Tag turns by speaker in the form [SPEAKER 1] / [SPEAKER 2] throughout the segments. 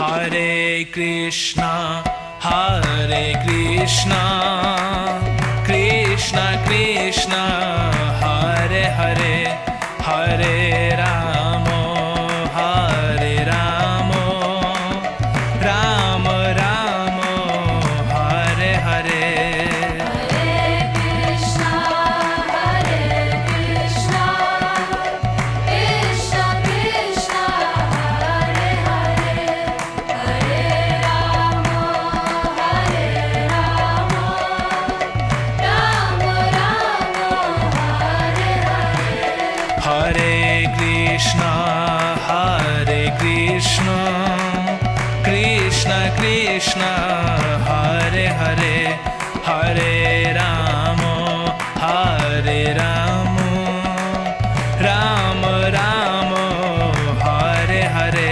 [SPEAKER 1] Hare Krishna, Krishna Krishna, Hare Hare, Hare Rama, Rama Rama, Hare Hare. Krishna Krishna, Hare Hare, Hare Rama, Rama Rama, Hare Hare.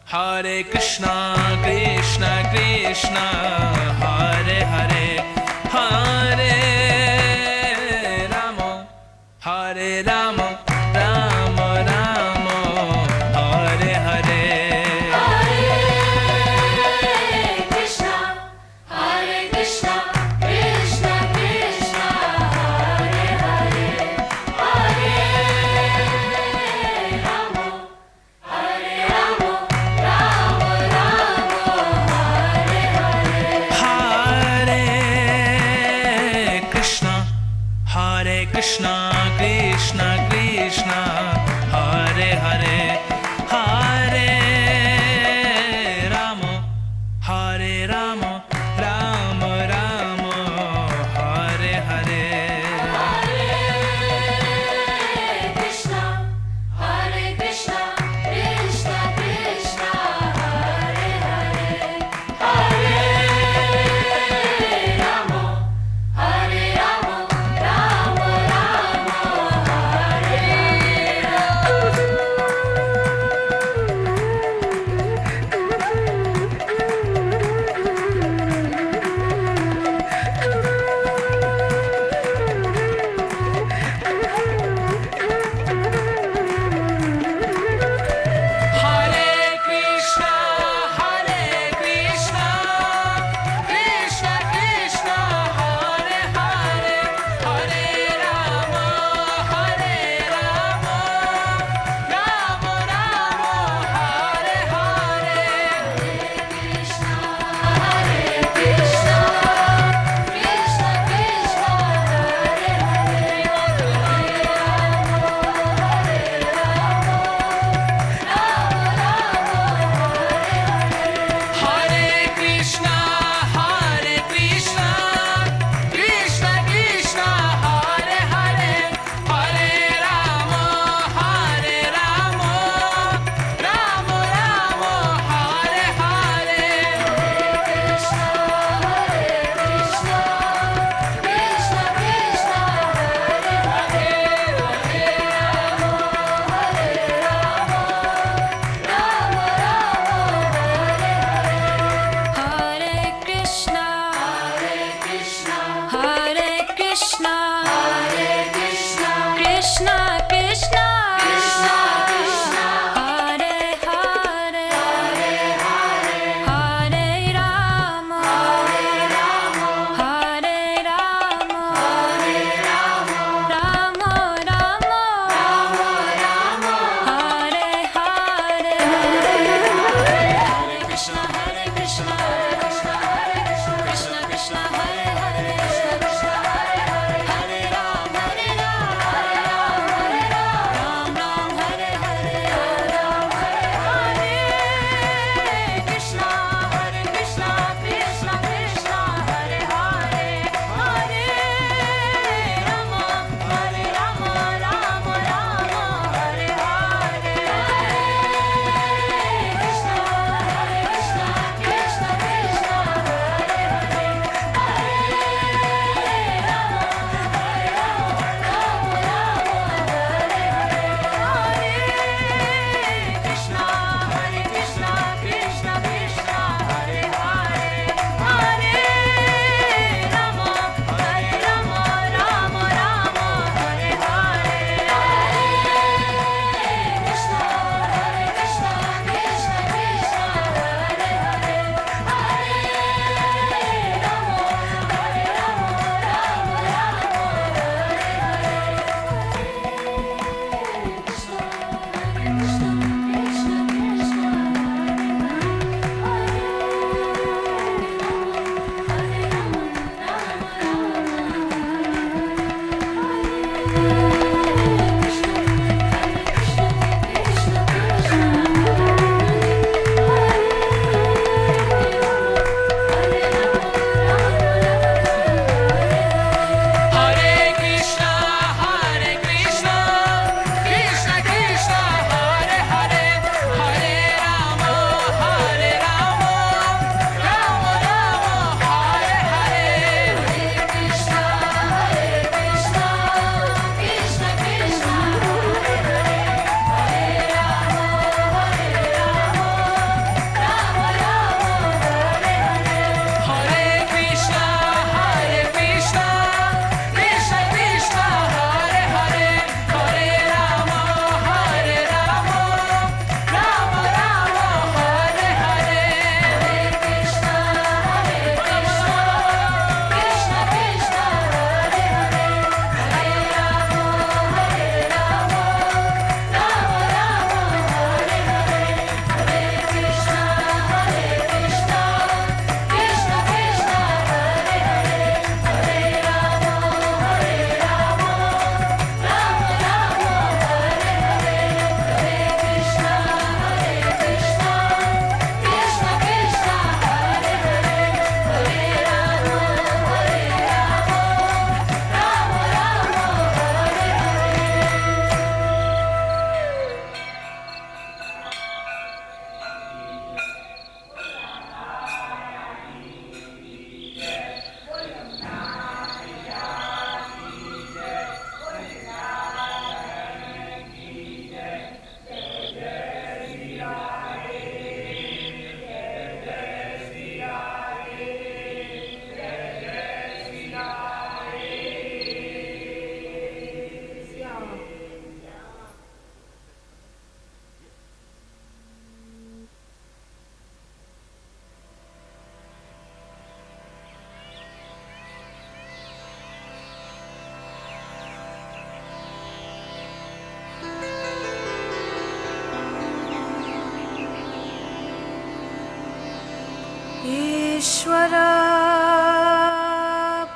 [SPEAKER 1] Hare Krishna, Krishna Krishna, Hare Hare, Hare Rama, Rama Rama, Hare Hare. Krishna, Krishna Krishna, Hare Hare, Hare Rama, Rama Rama, Hare Hare.
[SPEAKER 2] Krishna, Krishna Krishna, Hare Hare, Hare Rama, Rama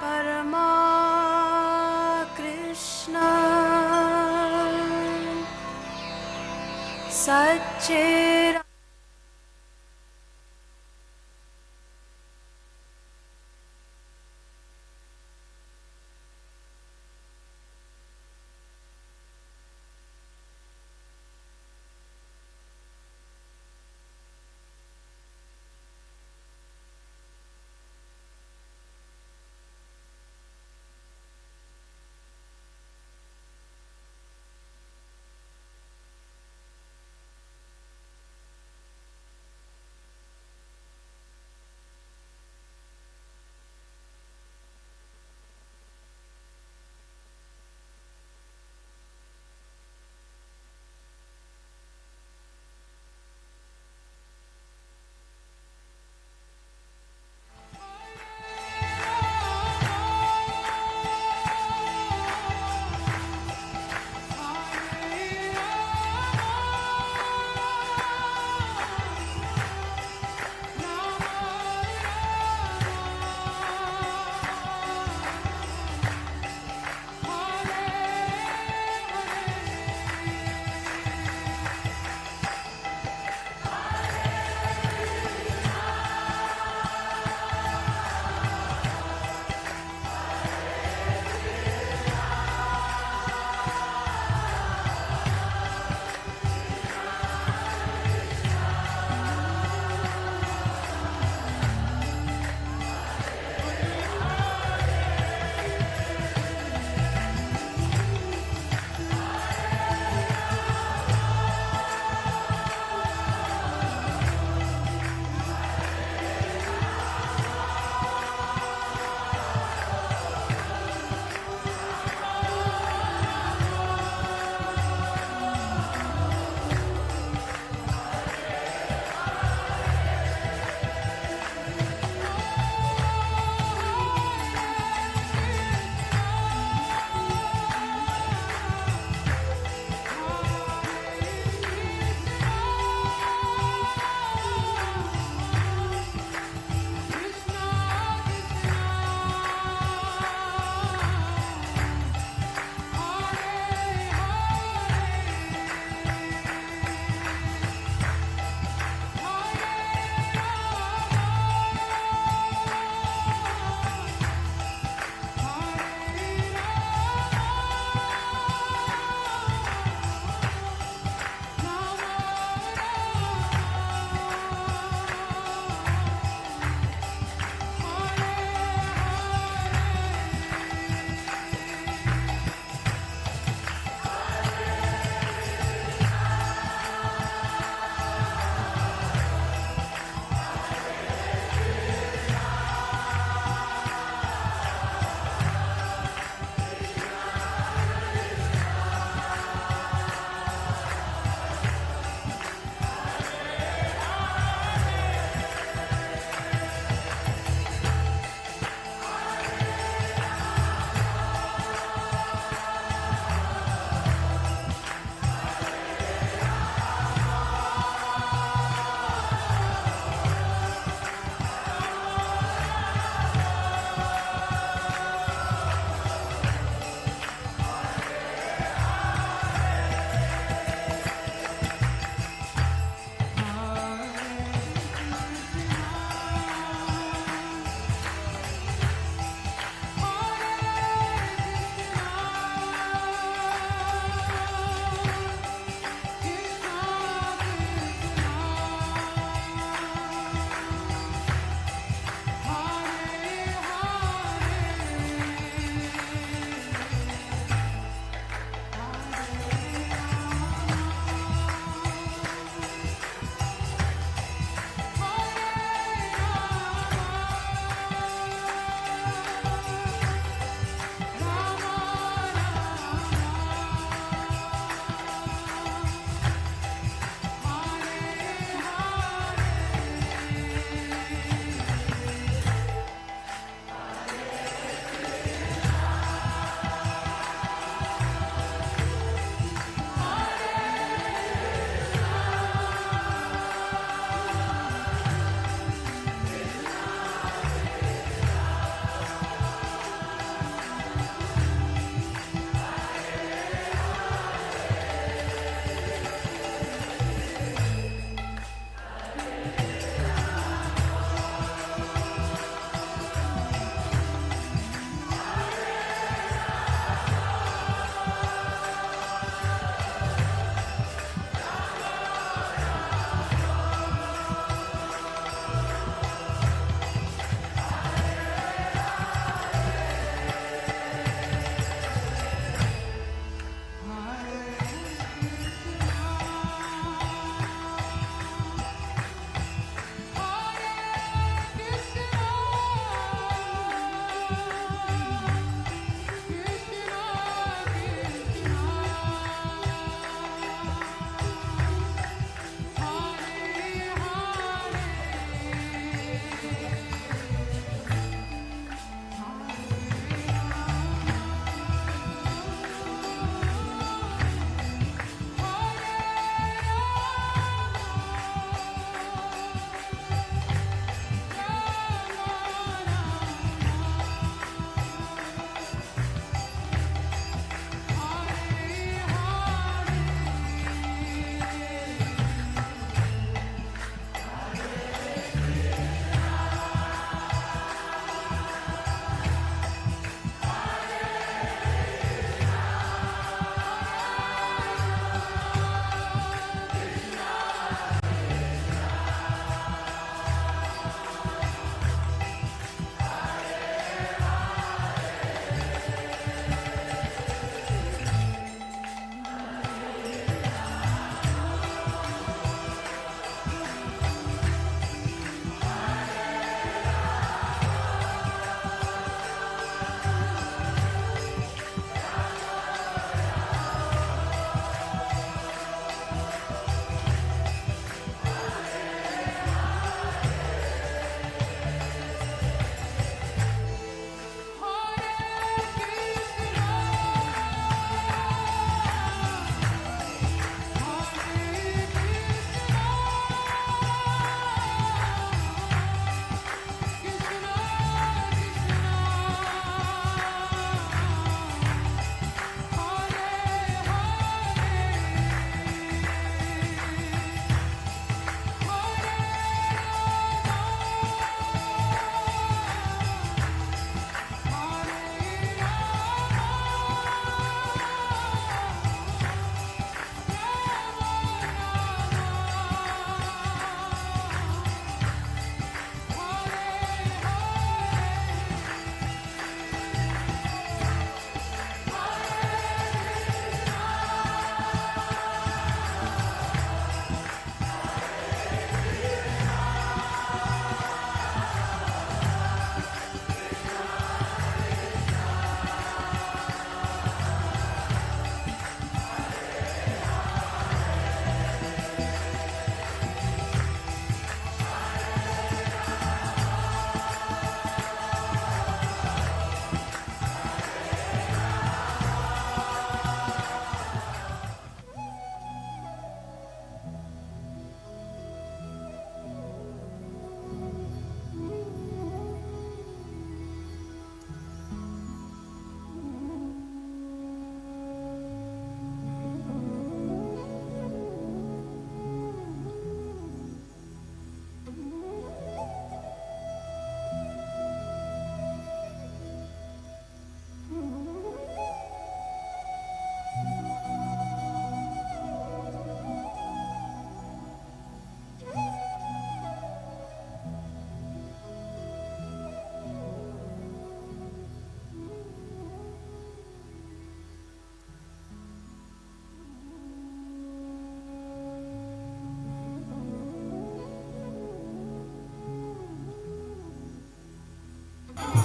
[SPEAKER 3] परमा कृष्ण सच्चिदानंद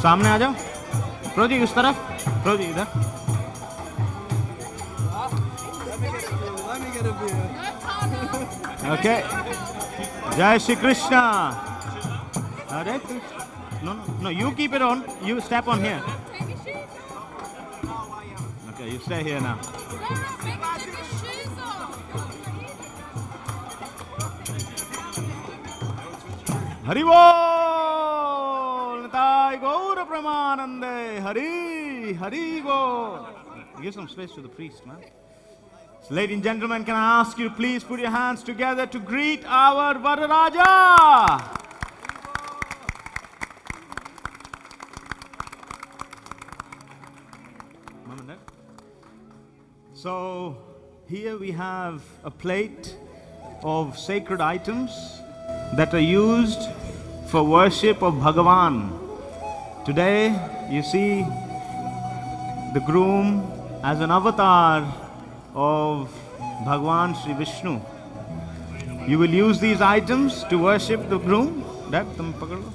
[SPEAKER 3] सामने आ जाओ। प्रोजी उस तरफ, प्रोजी इधर। Okay, जय श्री कृष्णा। अरे no no no, you keep it on, you step on here. Okay, you stay here now. Hari बोल, निताय गौर प्रमानंदे, हरि हरि बोल। Give some space to the priest, man. So, ladies and gentlemen, can I ask you to please put your hands together to greet our Vararaja? Mom and Dad. So, here we have a plate of sacred items that are used for worship of Bhagavan. Today, you see the groom as an avatar of Bhagavan Sri Vishnu. You will use these items to worship the groom. Dad, tum pakad lo.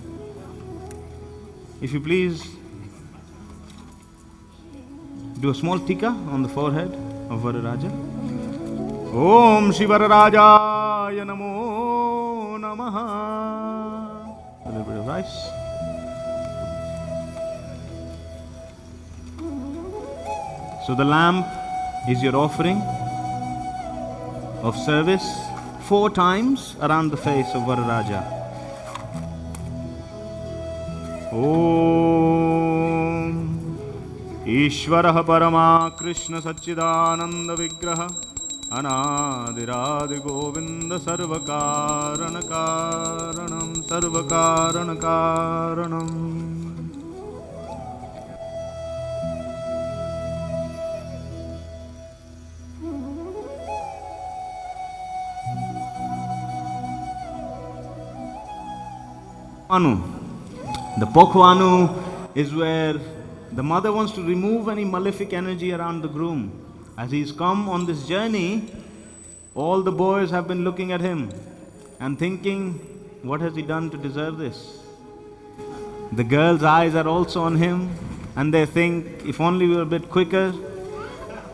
[SPEAKER 3] If you please, do a small tika on the forehead of Vararaja. Om Shri Vararajaya Namo Namaha. A little bit of rice. So the lamp is your offering of service 4 times around the face of Vararaja. Om Ishvarah Parama Krishna Satchidananda Vigraha Anadiradi Govinda Sarvakarana Karanam Sarvakarana Karanam. The Pokhwanu is where the mother wants to remove any malefic energy around the groom. As he's come on this journey, all the boys have been looking at him and thinking, what has he done to deserve this? The girls' eyes are also on him and they think, if only we were a bit quicker,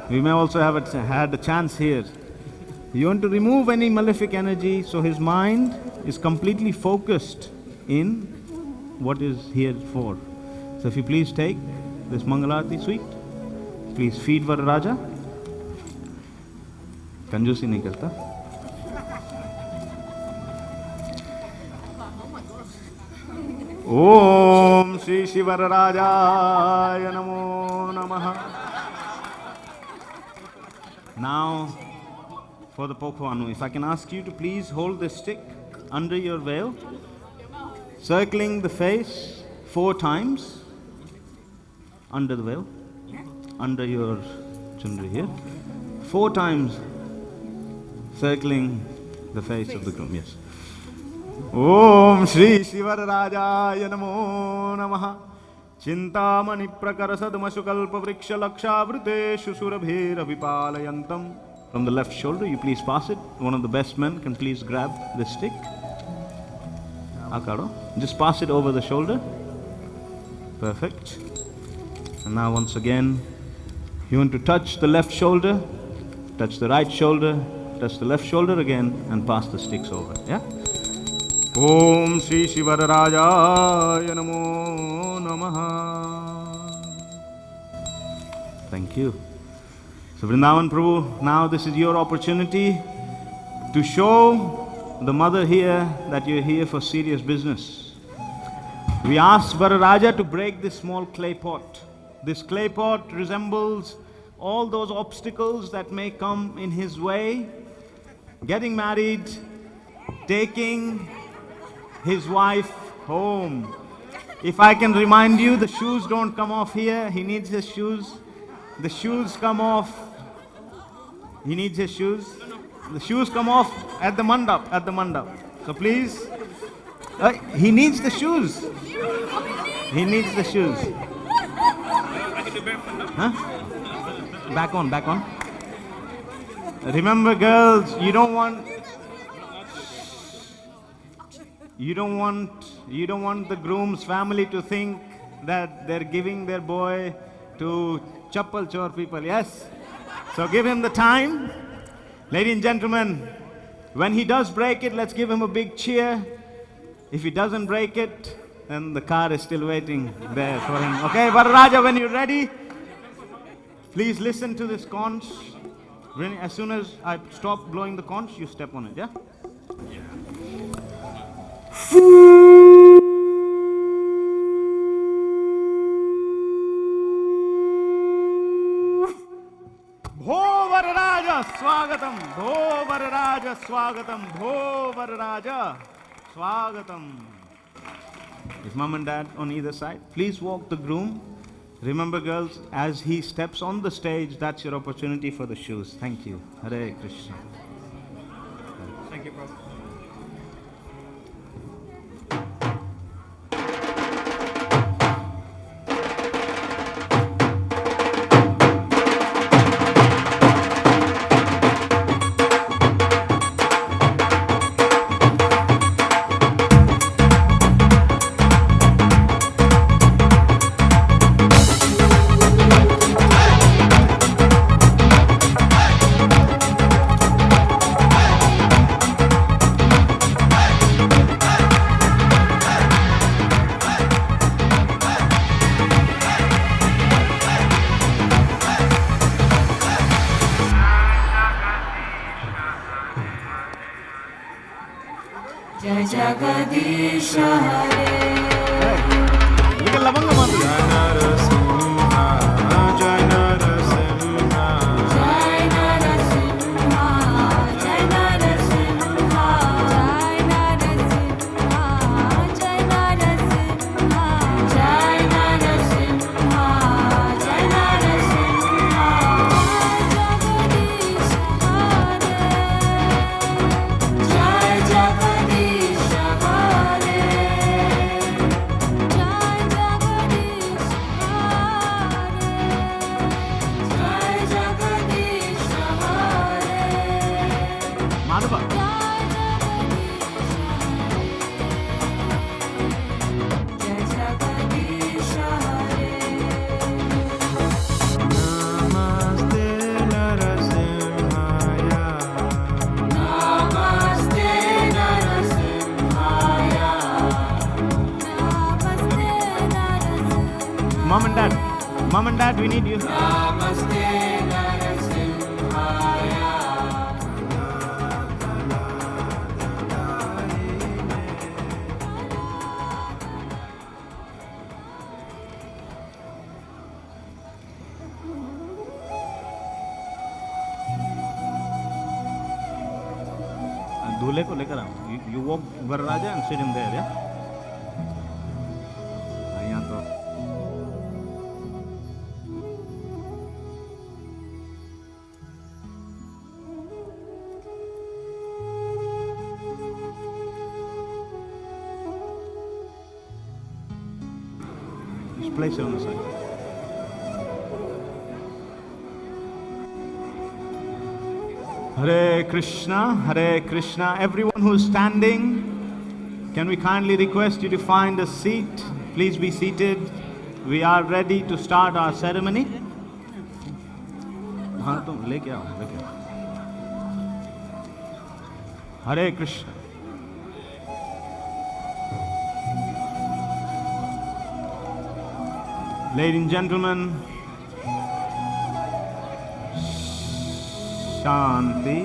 [SPEAKER 3] we may also have had a chance here. You want to remove any malefic energy, so his mind is completely focused in what is here for. So if you please take this Mangalarati sweet, please feed Vararaja. Kanjusi nahi karta. Om Shri Shri Vararajaya Namo Namaha. Now for the Pokhwanu, if I can ask you to please hold this stick under your veil, circling the face 4 times under the veil, under your chundri here, 4 times circling the face of the groom. Yes. Om Shri Shivarajaya Namo Namaha. Chintamani Prakarasadamashukalpa Vriksha Lakshavruteshu Surabhira Vipalayantam. From the left shoulder, you please pass it. One of the best men can please grab the stick. Akaro. Just pass it over the shoulder. Perfect. And now once again, you want to touch the left shoulder, touch the right shoulder, touch the left shoulder again, and pass the sticks over. Yeah? Om Shri Shivarajaya Namo Namaha. Thank you. So Vrindavan Prabhu, now this is your opportunity to show the mother here that you're here for serious business. We asked Vararaja to break this small clay pot. This clay pot resembles all those obstacles that may come in his way. Getting married, taking his wife home. If I can remind you, the shoes don't come off here. He needs his shoes. The shoes come off. He needs his shoes. The shoes come off at the mandap, So please, he needs the shoes. He needs the shoes. Huh? Back on. Remember, girls, you don't want the groom's family to think that they're giving their boy to chappal chor people. Yes? So give him the time. Ladies and gentlemen, when he does break it, let's give him a big cheer. If he doesn't break it, then the car is still waiting there for him. Okay, Vararaja, when you're ready, please listen to this conch. As soon as I stop blowing the conch, you step on it, yeah? Bho Vararaja Swagatam, Bho Vararaja Swagatam, Bho Vararaja Swagatam. Is mom and dad on either side? Please walk the groom. Remember, girls, as he steps on the stage, that's your opportunity for the shoes. Thank you. Hare Krishna.
[SPEAKER 4] Thank you, Prabhu.
[SPEAKER 2] Jai Jagadish Hare.
[SPEAKER 3] Look at Lavanga Mantra.
[SPEAKER 2] Jai Narasimha, Jai Narasimha, Jai Narasimha, Jai Narasimha, Jai Narasimha, Jai Narasimha, Jai Narasimha, Jai Narasimha, Jai Jagadish Hare, Jai Jagadish Hare, Jai Jagadish Hare,
[SPEAKER 3] Madhava.
[SPEAKER 2] Jai Jagadish Hare.
[SPEAKER 1] Namaste Narasimhaya.
[SPEAKER 2] Namaste Narasimhaya. Namaste Narasimhaya.
[SPEAKER 3] Mom and dad, we need you.
[SPEAKER 2] Namaste Narasimhaya.
[SPEAKER 3] दूल्हे को लेकर आओ. You walk Vararaja and sit him there, yeah? यहाँ तो just place it on the side. Hare Krishna, Hare Krishna. Everyone who is standing, can we kindly request you to find a seat? Please be seated. We are ready to start our ceremony. हाँ तुम लेके आओ, लेके आओ. Hare Krishna. Ladies and gentlemen, Shanti.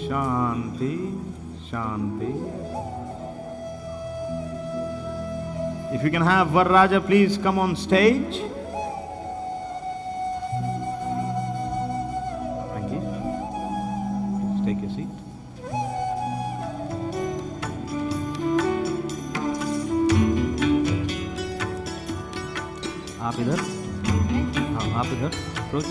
[SPEAKER 3] Shanti, Shanti. If you can have Vararaja please come on stage. Thank you. Please take your seat. आप इधर, हाँ आप इधर, approach.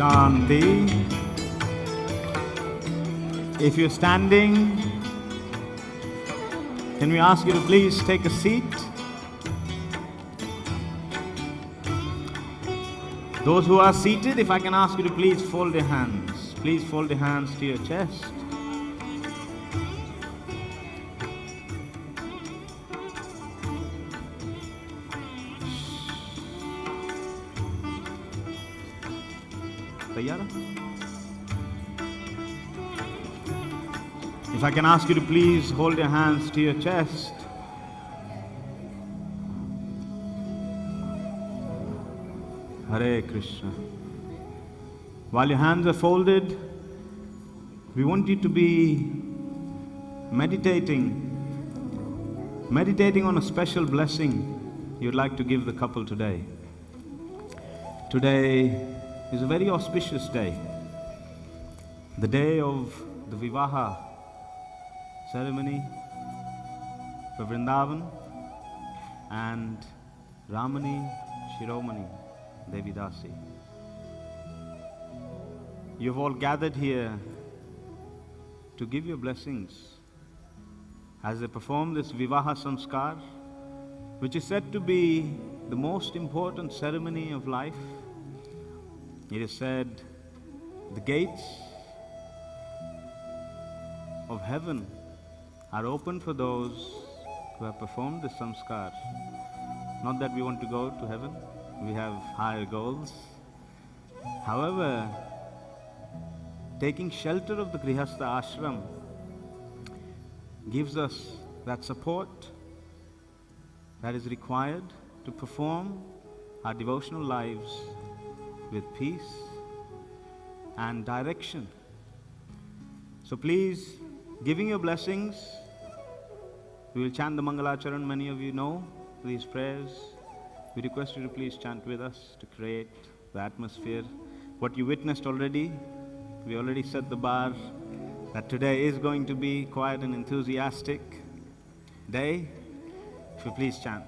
[SPEAKER 3] Shanti. If you're standing, can we ask you to please take a seat? Those who are seated, if I can ask you to please fold your hands. Please fold your hands to your chest. Tayyara? If I can ask you to please hold your hands to your chest. Hare Krishna. While your hands are folded, we want you to be meditating on a special blessing you'd like to give the couple today. Today is a very auspicious day, the day of the Vivaha ceremony for Vrindavan and Ramani Shiromani Devi Dasi. You've all gathered here to give your blessings as they perform this Vivaha Samskar, which is said to be the most important ceremony of life. It is said the gates of heaven are open for those who have performed this samskar. Not that we want to go to heaven, we have higher goals. However, taking shelter of the Grihastha ashram gives us that support that is required to perform our devotional lives with peace and direction. So please, giving your blessings, we will chant the Mangalacharan. Many of you know these prayers. We request you to please chant with us to create the atmosphere. What you witnessed already, we already set the bar that today is going to be quite an enthusiastic day. If you please chant.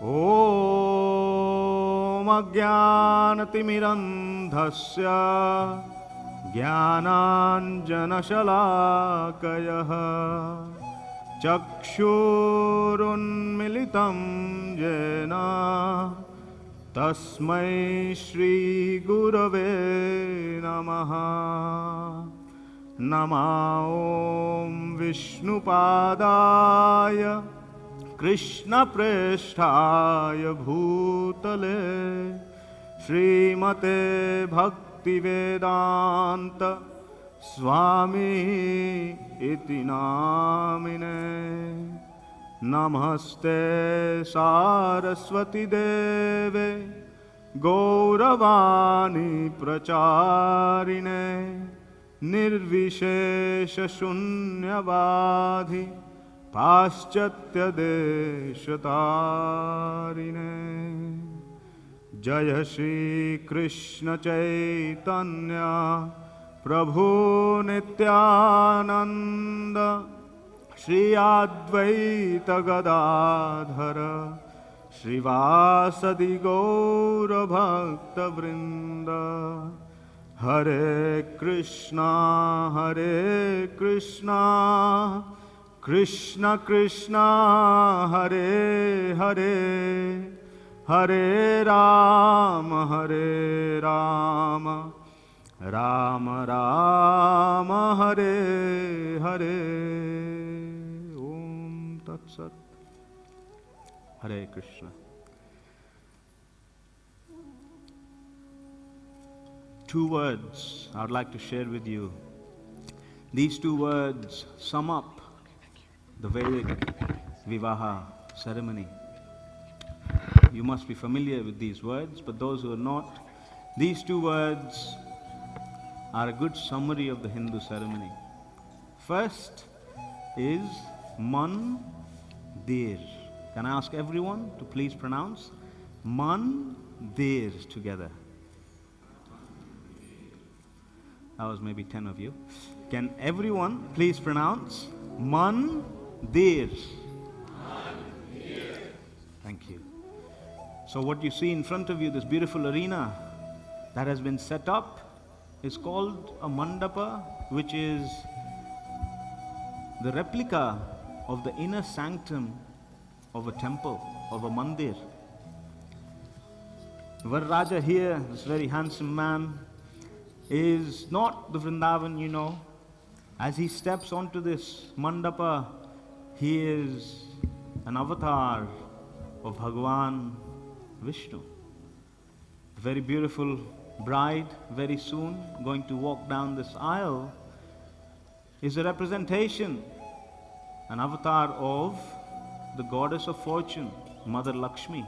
[SPEAKER 3] Om Ajnanatimirandhasya Jnananjanashalakayah Chakshurunmilitam Jena Tasmai Shri Gurave Namaha. Nama Om Vishnupadaya Krishna Presthaya Bhutale Srimate Bhaktivedanta Swami iti namine. Namaste Saraswati Deve Gauravani Pracharine Nirvishesha Shunyavadhi Paschatya Deshatarine. Jaya Shri Krishna Chaitanya Prabhu Nityananda Shri Advaita Gadadhara Srivasadi Gaura Bhakta Vrinda. Hare Krishna Krishna Krishna Hare Hare Hare Rama Rama Rama Hare Hare. Om Tat Sat. Hare Krishna. Two words I would like to share with you. These two words sum up the Vedic Vivaha ceremony. You must be familiar with these words, but those who are not, these two words are a good summary of the Hindu ceremony. First is Mandir. Can I ask everyone to please pronounce Mandir together? That was maybe 10 of you. Can everyone please pronounce Mandir? Thank you. So what you see in front of you, this beautiful arena, that has been set up is called a mandapa, which is the replica of the inner sanctum of a temple, of a mandir. Vararaja here, this very handsome man, is not the Vrindavan you know. As he steps onto this mandapa, he is an avatar of Bhagavan Vishnu. A very beautiful bride, very soon going to walk down this aisle, is a representation, an avatar of the goddess of fortune, Mother Lakshmi.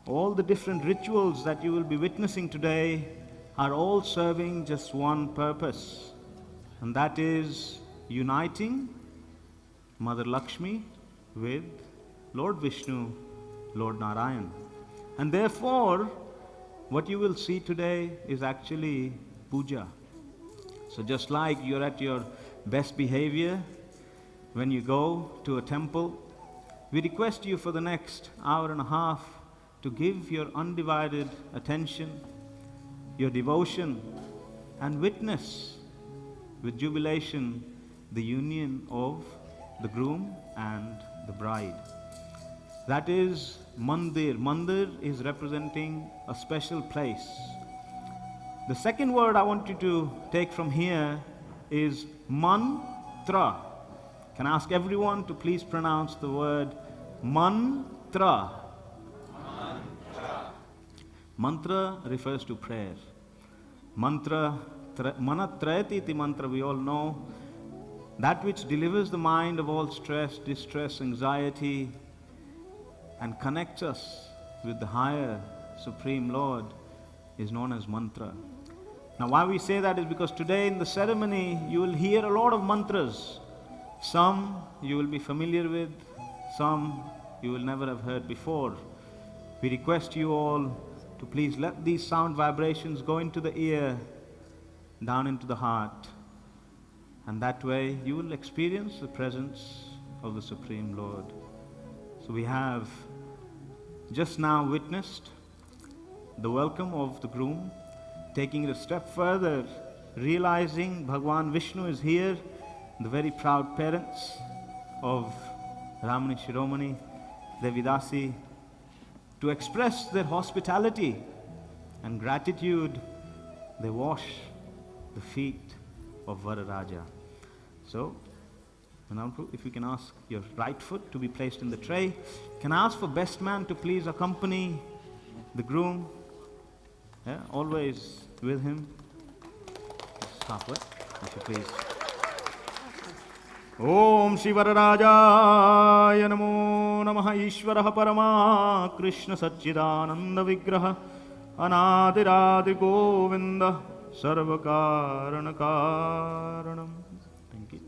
[SPEAKER 3] All the different rituals that you will be witnessing today are all serving just one purpose, and that is uniting Mother Lakshmi with Lord Vishnu, Lord Narayan. And therefore, what you will see today is actually puja. So just like you're at your best behavior when you go to a temple, we request you for the next hour and a half to give your undivided attention, your devotion, and witness with jubilation the union of the groom and the bride. That is mandir. Mandir is representing a special place. The second word I want you to take from here is mantra. Can I ask everyone to please pronounce the word mantra? Mantra refers to prayer. Mantra, manatrayati iti mantra, we all know, that which delivers the mind of all stress, distress, anxiety, and connects us with the higher Supreme Lord is known as mantra. Now why we say that is because today in the ceremony you will hear a lot of mantras. Some you will be familiar with, some you will never have heard before. We request you all to please let these sound vibrations go into the ear, down into the heart, and that way you will experience the presence of the Supreme Lord. So we have just now witnessed the welcome of the groom, taking it a step further, realizing Bhagavan Vishnu is here, the very proud parents of Ramani Shiromani, Devidasi, to express their hospitality and gratitude, they wash the feet of Vararaja. So, if you can ask your right foot to be placed in the tray, can I ask for best man to please accompany the groom? Yeah, always with him. Just halfway, if you please. Om Shri Vararajaya Namo Namaha Ishvaraha Parama Krishna Satchidananda Vigraha Anadiradi Govinda Sarvakarana Karanam. Thank you.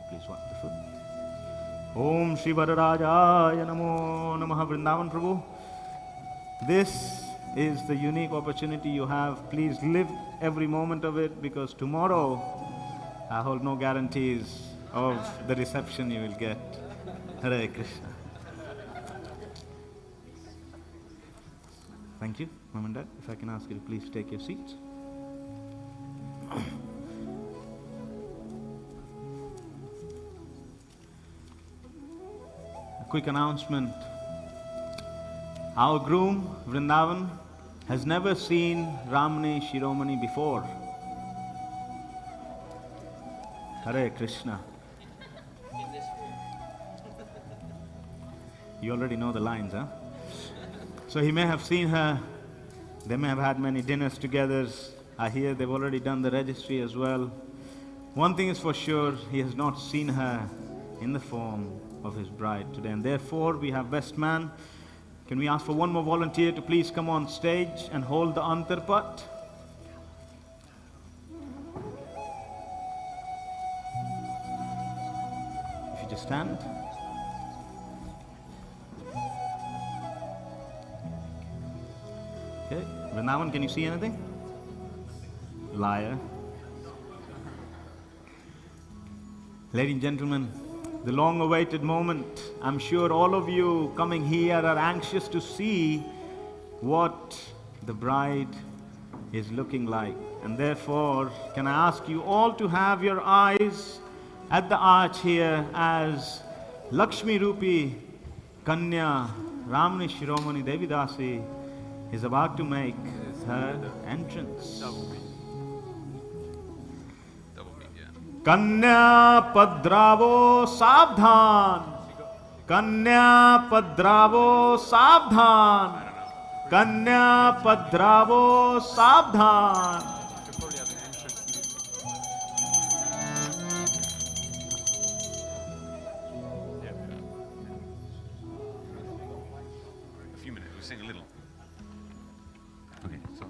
[SPEAKER 3] Please wipe the foot. Om Shri Vararajaya Namo Namaha Vrindavan Prabhu. This is the unique opportunity you have. Please live every moment of it, because tomorrow I hold no guarantees of the reception you will get. Hare Krishna. Thank you, Mom and Dad. If I can ask you to please take your seats. A quick announcement. Our groom, Vrindavan, has never seen Ramani Shiromani before. Hare Krishna. You already know the lines, huh? So he may have seen her, they may have had many dinners together. I hear they've already done the registry as well. One thing is for sure, he has not seen her in the form of his bride today. And therefore, we have best man. Can we ask for one more volunteer to please come on stage and hold the antarpat? If you just stand. Okay, Vrindavan, can you see anything? Liar. Ladies and gentlemen, the long-awaited moment. I'm sure all of you coming here are anxious to see what the bride is looking like. And therefore, can I ask you all to have your eyes at the arch here as Lakshmi Rupi Kanya Ramani Shiromani Devidasi is about to make her entrance. Kanya Padravo Savdhan, Kanya Padravo Savdhan, Kanya Padravo Savdhan.
[SPEAKER 5] A few minutes, we'll sing a little. Okay, so.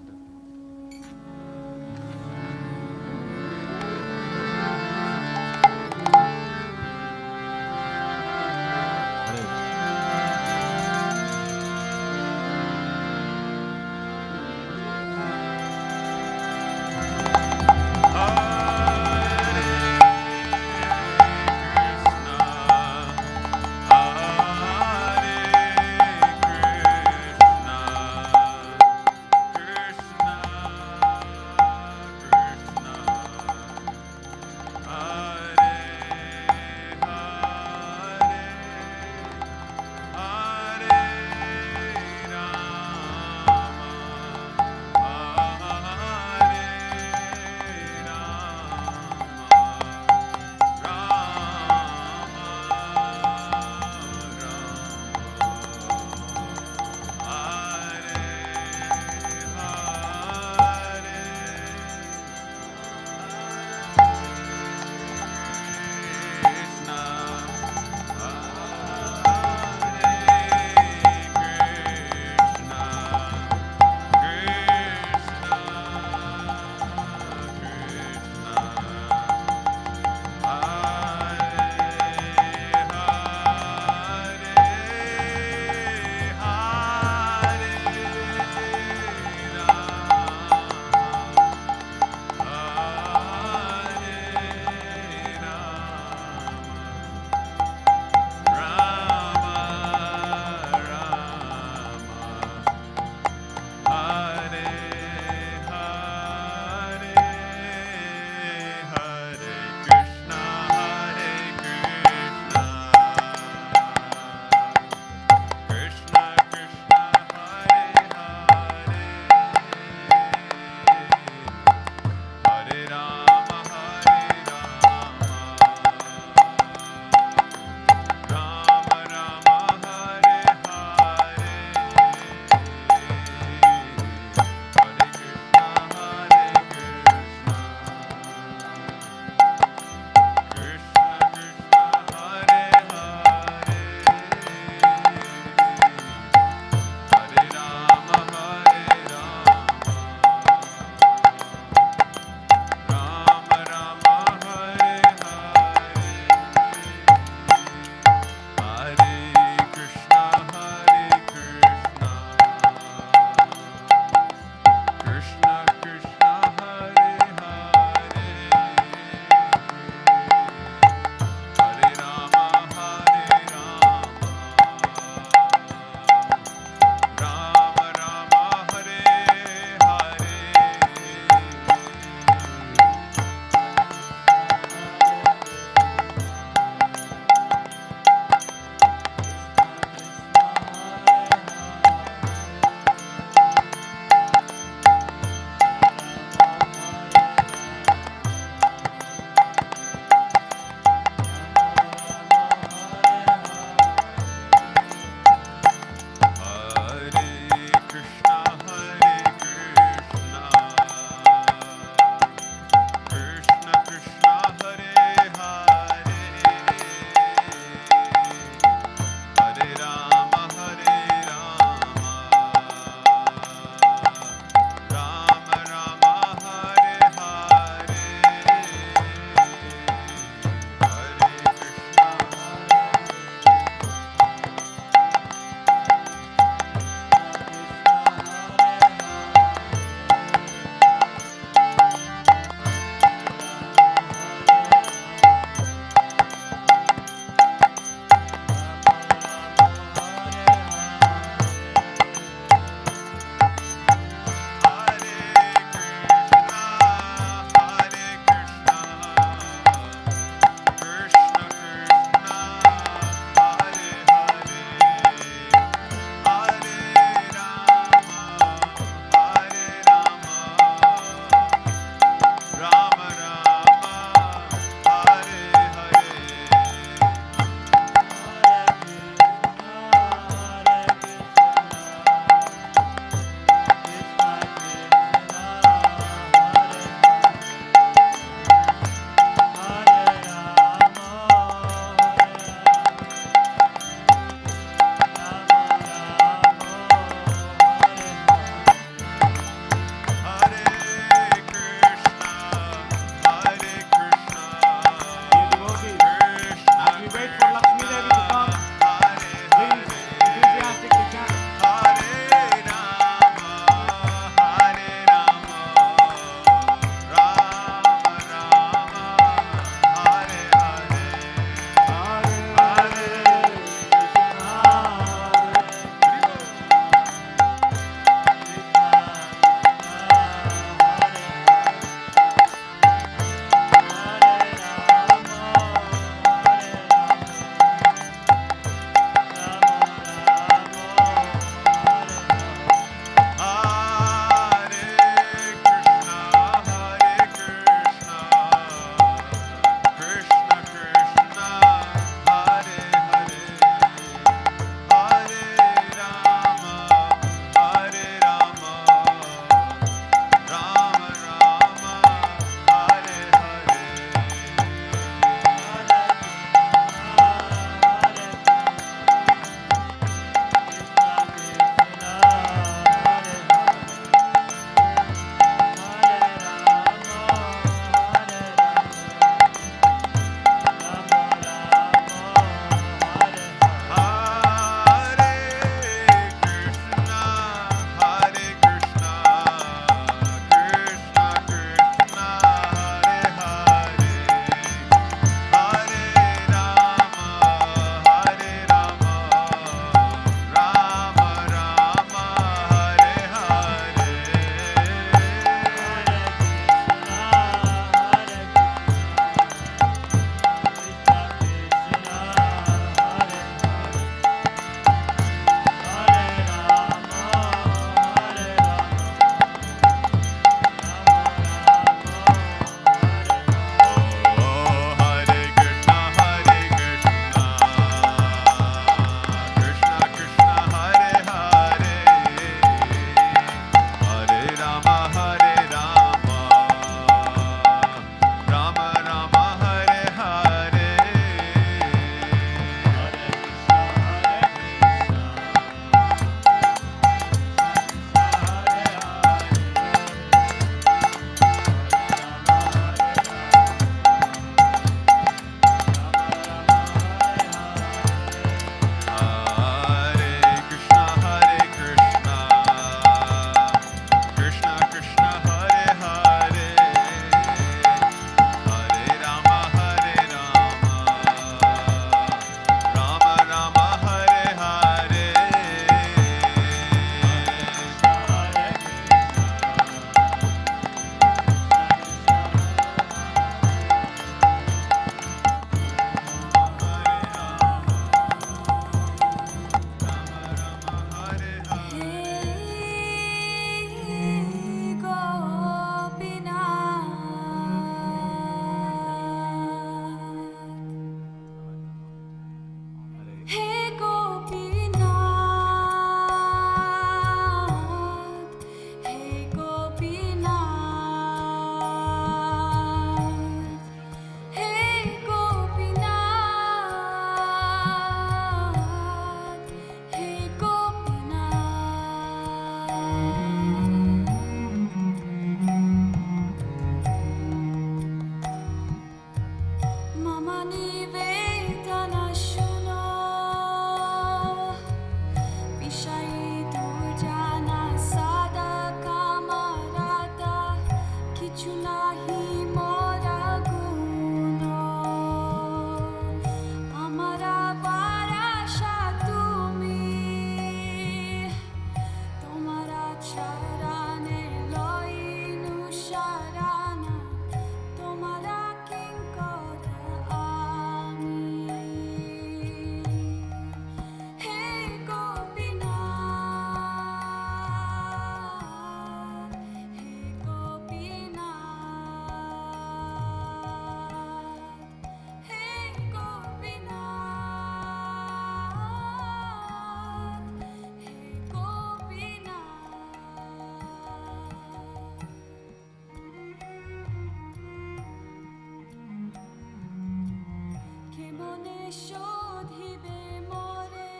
[SPEAKER 2] শোধিবে মোরে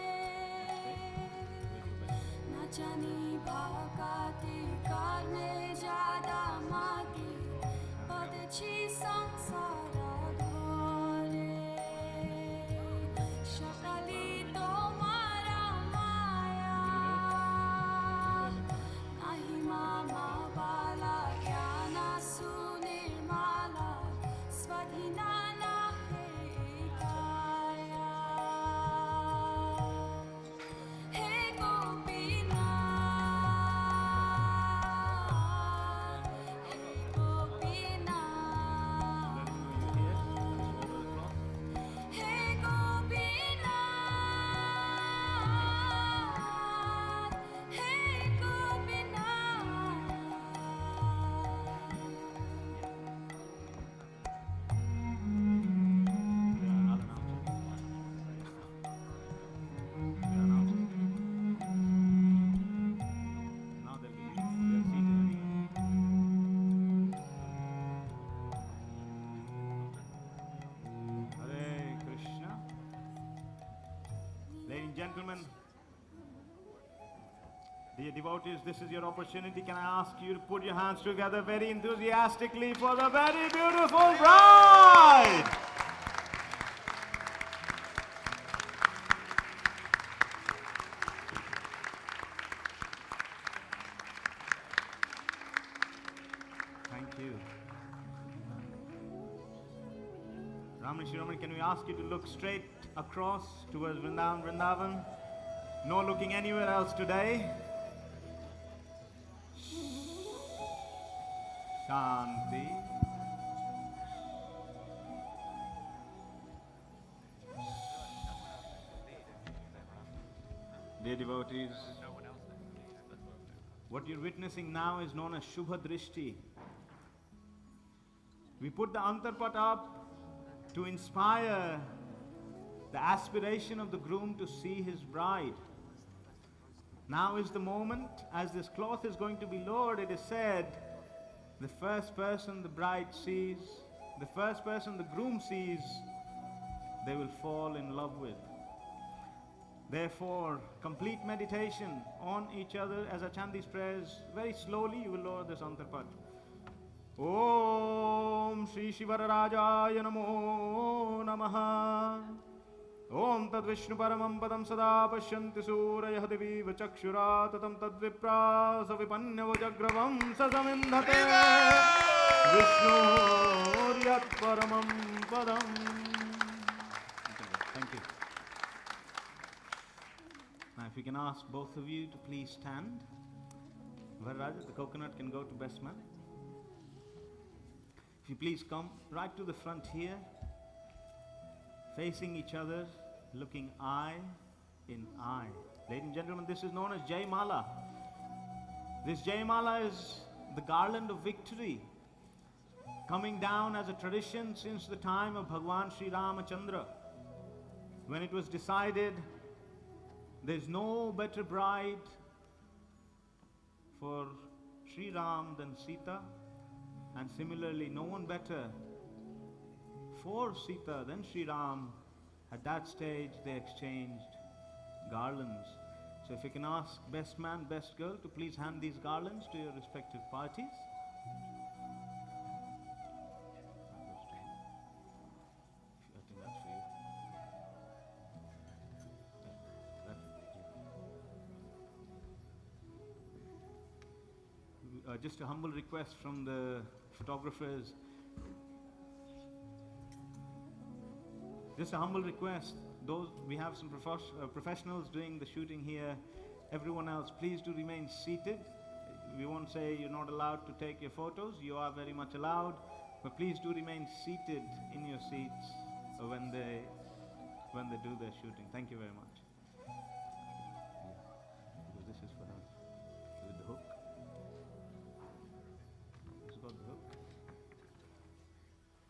[SPEAKER 2] না জানি ভাগাতে কারণে যাদা মাগে পদছি সংসার ঘরে সকালে তোমার মায়া নাহি মামা বালা জ্ঞানা সুনির্মালা স্বাধীনা নাহে কায়া হে গোপীনাথ হে গোপীনাথ হে গোপীনাথ হে Gopinath
[SPEAKER 3] Now they'll be seated anyway. Hare Krishna. Ladies and gentlemen, dear devotees, this is your opportunity. Can I ask you to put your hands together very enthusiastically for the very beautiful bride? Thank you. Ramani Vrindavan, can we ask you to look straight across towards Vrindavan? No looking anywhere else today. Shanti. Dear devotees, what you're witnessing now is known as Shubha Drishti. We put the Antarpat up to inspire the aspiration of the groom to see his bride. Now is the moment, as this cloth is going to be lowered, it is said, the first person the bride sees, the first person the groom sees, they will fall in love with. Therefore, complete meditation on each other as I chant these prayers. Very slowly you will lower this Antarpat. Om Shri Shivarajaya Namo Namaha. Om Tad Vishnu Paramam Padam Sada Pashyanti Surayah Deviva Chakshura Tatam Tad Vipra Savipanya Vajagravam Sasamindhate Vishnu Yat Paramam Padam. Thank you. Now if we can ask both of you to please stand. Vararaja, the coconut can go to best man. If you please come right to the front here, facing each other, looking eye in eye. Ladies and gentlemen, this is known as Jai Mala. This Jai Mala is the garland of victory, coming down as a tradition since the time of Bhagwan Sri Ramachandra, when it was decided there's no better bride for Sri Ram than Sita, and similarly no one better for Sita than Sri Ram. At that stage they exchanged garlands. So if you can ask best man, best girl to please hand these garlands to your respective parties. I think that's for you. Just a humble request from the photographers. Just a humble request. Those we have some professionals doing the shooting here. Everyone else, please do remain seated. We won't say you're not allowed to take your photos. You are very much allowed, but please do remain seated in your seats when they do their shooting. Thank you very much. Because this is for her with the hook. It's got the hook.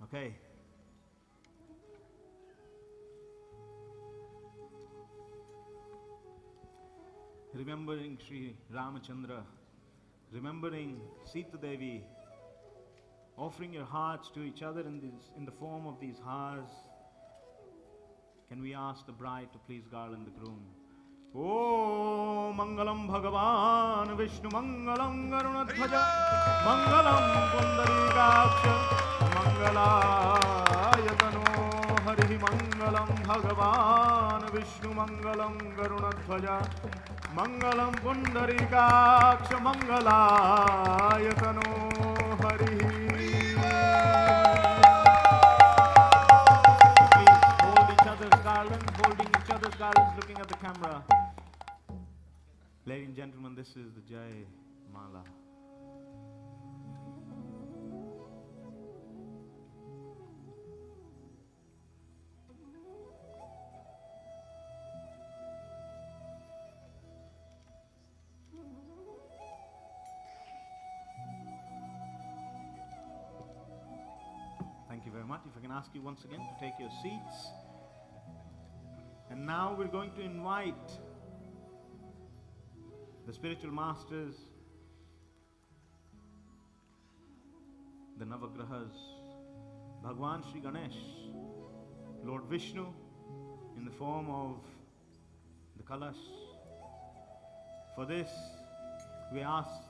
[SPEAKER 3] Okay. Remembering Sri Ramachandra, remembering Sita Devi, offering your hearts to each other in the form of these hars, Can we ask the bride to please garland the groom? Oh, Mangalam Bhagavan Vishnu Mangalam Garunadhvaja Mangalam Pundarikaksha Mangalayatano Hari Mangalam Bhagavan Vishnu Mangalam Garunadhvaja Mangalam Pundarikaksha Mangalayatano Hari. Holding each other's garlands, looking at the camera. Ladies and gentlemen, this is the Jai Mala. Thank you very much. If I can ask you once again to take your seats. And now we're going to invite the spiritual masters, the Navagrahas, Bhagwan Sri Ganesh, Lord Vishnu in the form of the Kalash. For this, we ask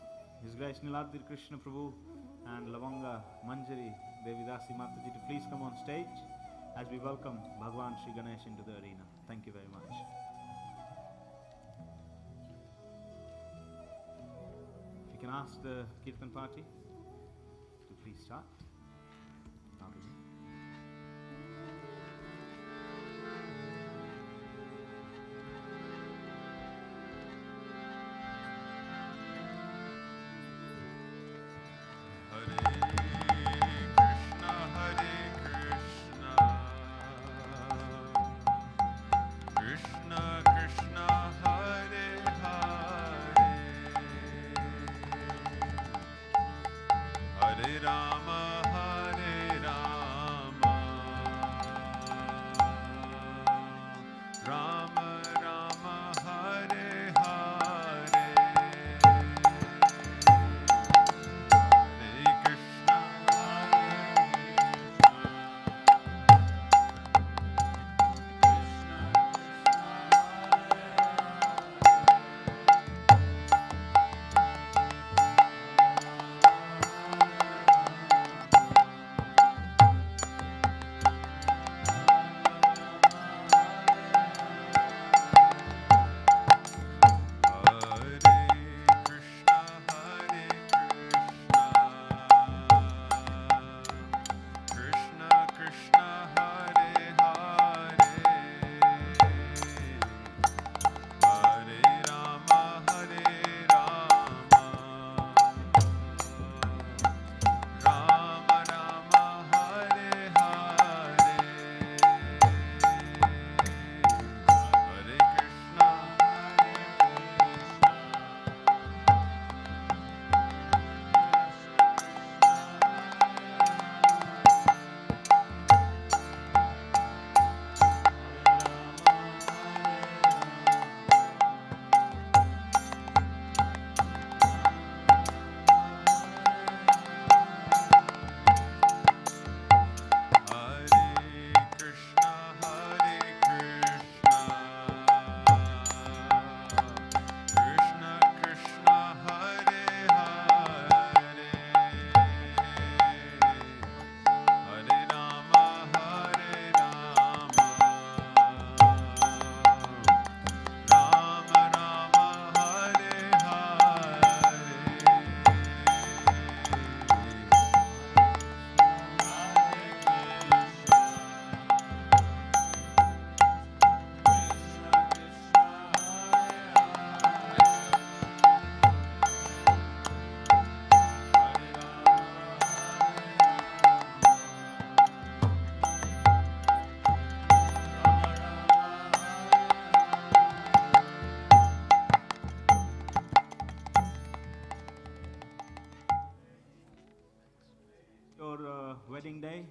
[SPEAKER 3] His Grace Niladhir Krishna Prabhu and Lavanga Manjari Devidasi Mataji to please come on stage as we welcome Bhagwan Sri Ganesh into the arena. Thank you very much. If you can ask the Kirtan party to please start. I'll begin. Wedding day.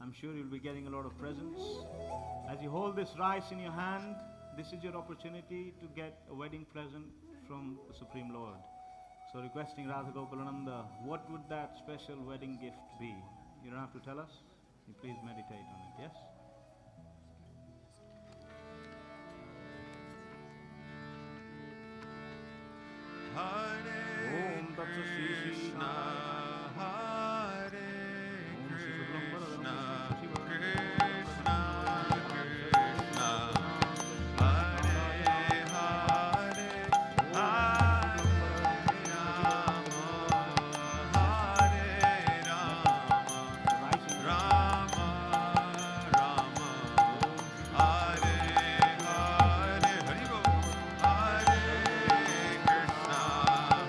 [SPEAKER 3] I'm sure you'll be getting a lot of presents. As you hold this rice in your hand, this is your opportunity to get a wedding present from the Supreme Lord. So requesting Radha Gopalananda, what would that special wedding gift be? You don't have to tell us. You please meditate on it, yes? Om Tat Sat Shri Krishna
[SPEAKER 5] Hare
[SPEAKER 3] Om Shri Shuklam
[SPEAKER 5] Krishna,
[SPEAKER 3] Bharadram Shri
[SPEAKER 5] Krishna Krishna, Hare Hare, Hare Rama, Hare Rama, Rama Rama, Hare Hare, Hari Bol, Hare Krishna,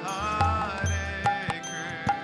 [SPEAKER 5] Hare Krishna,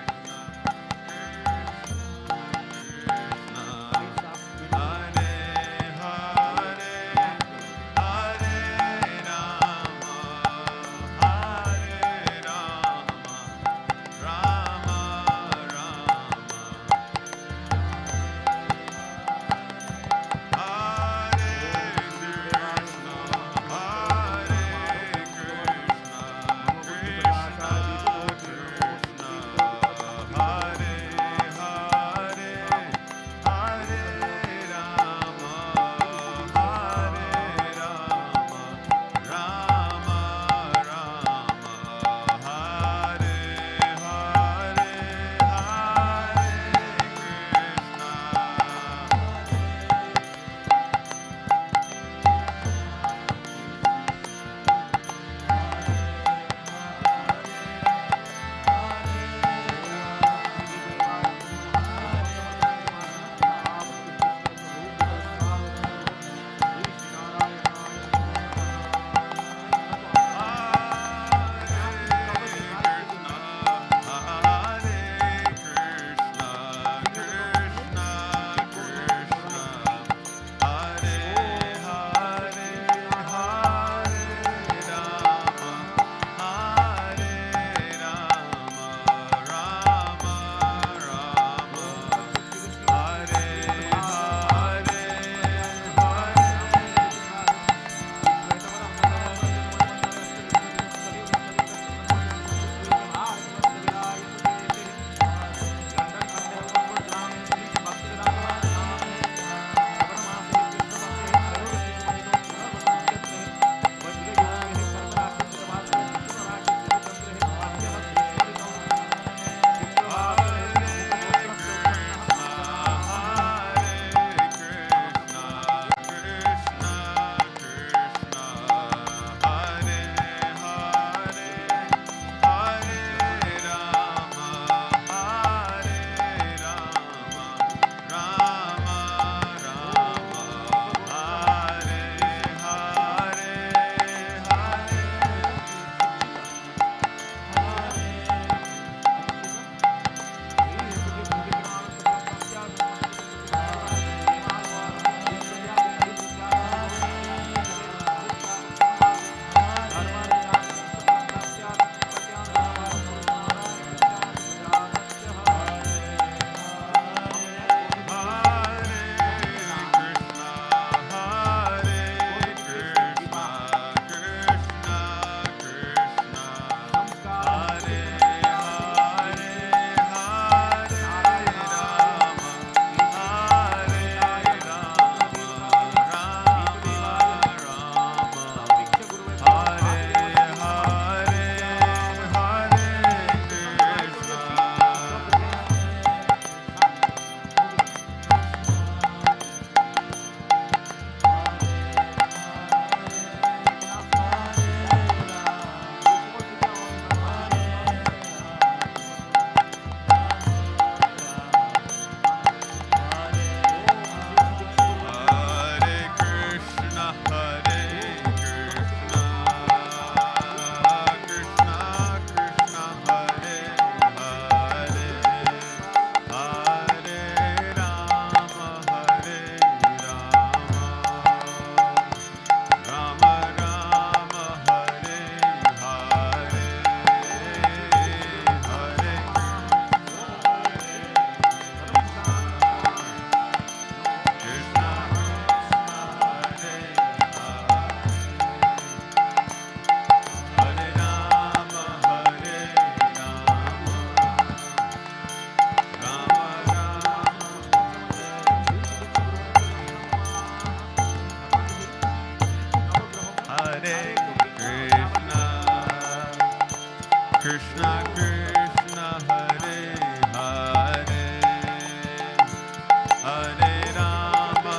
[SPEAKER 5] Hare Rama,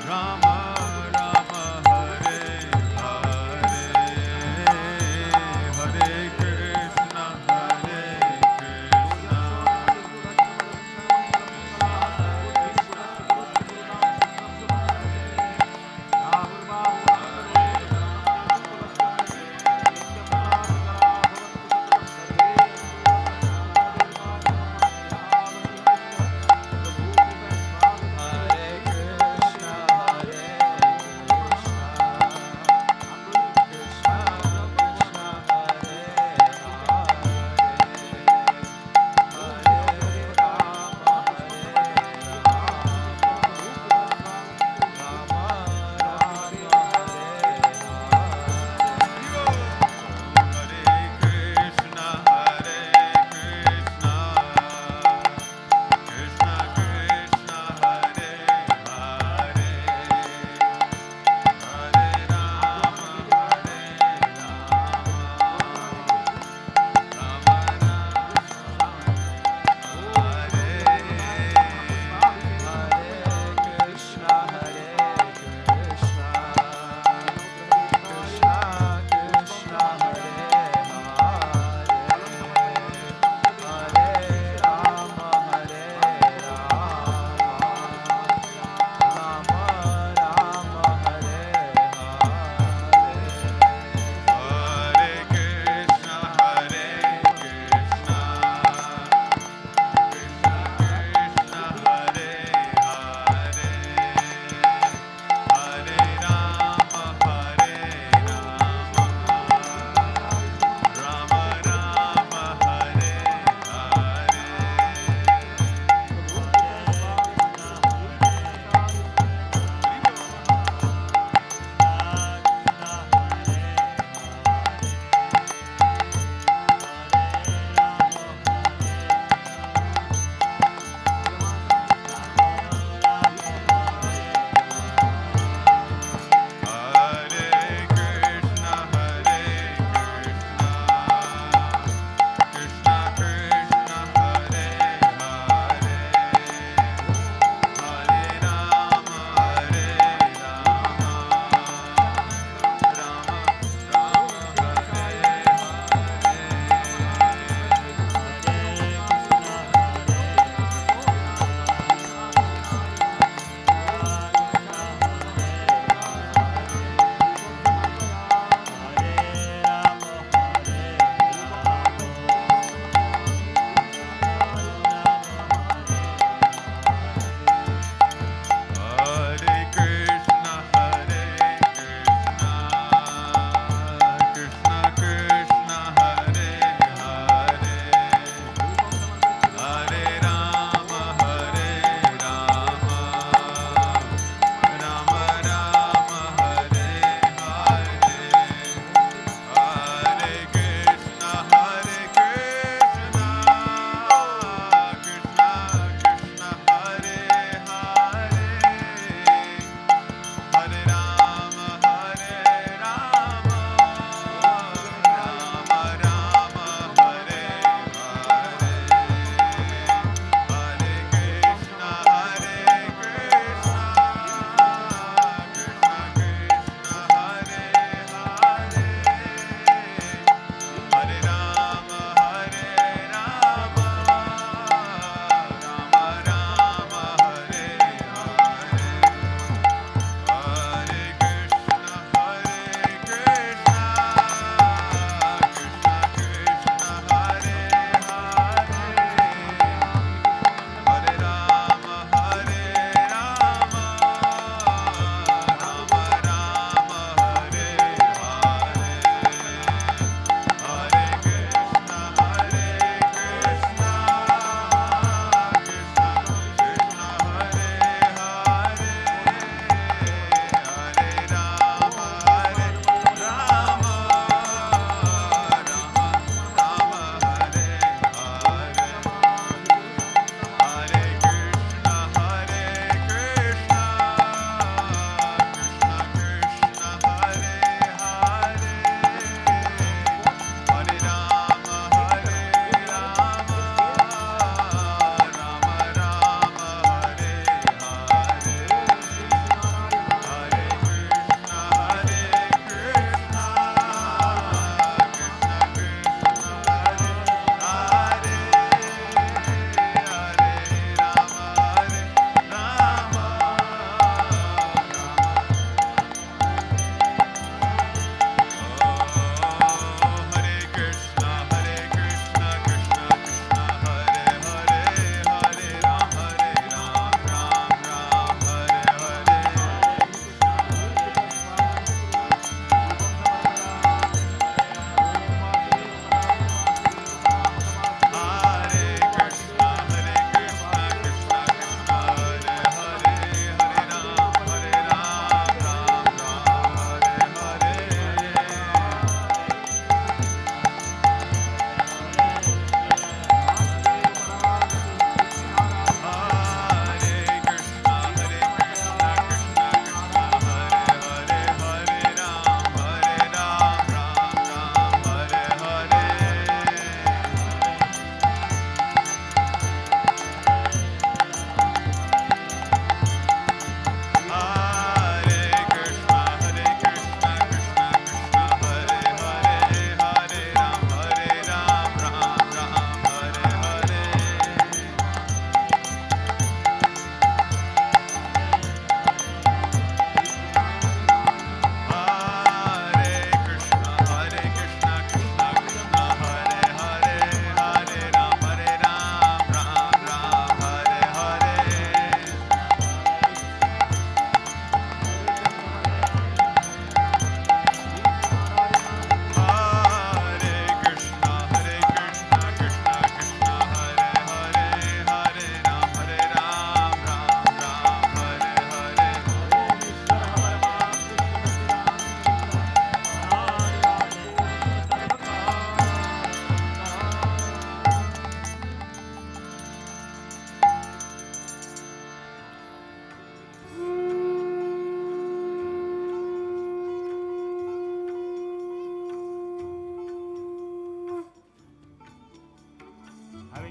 [SPEAKER 5] Rama Rama, Hare Hare, Hare Krishna, Hare Krishna.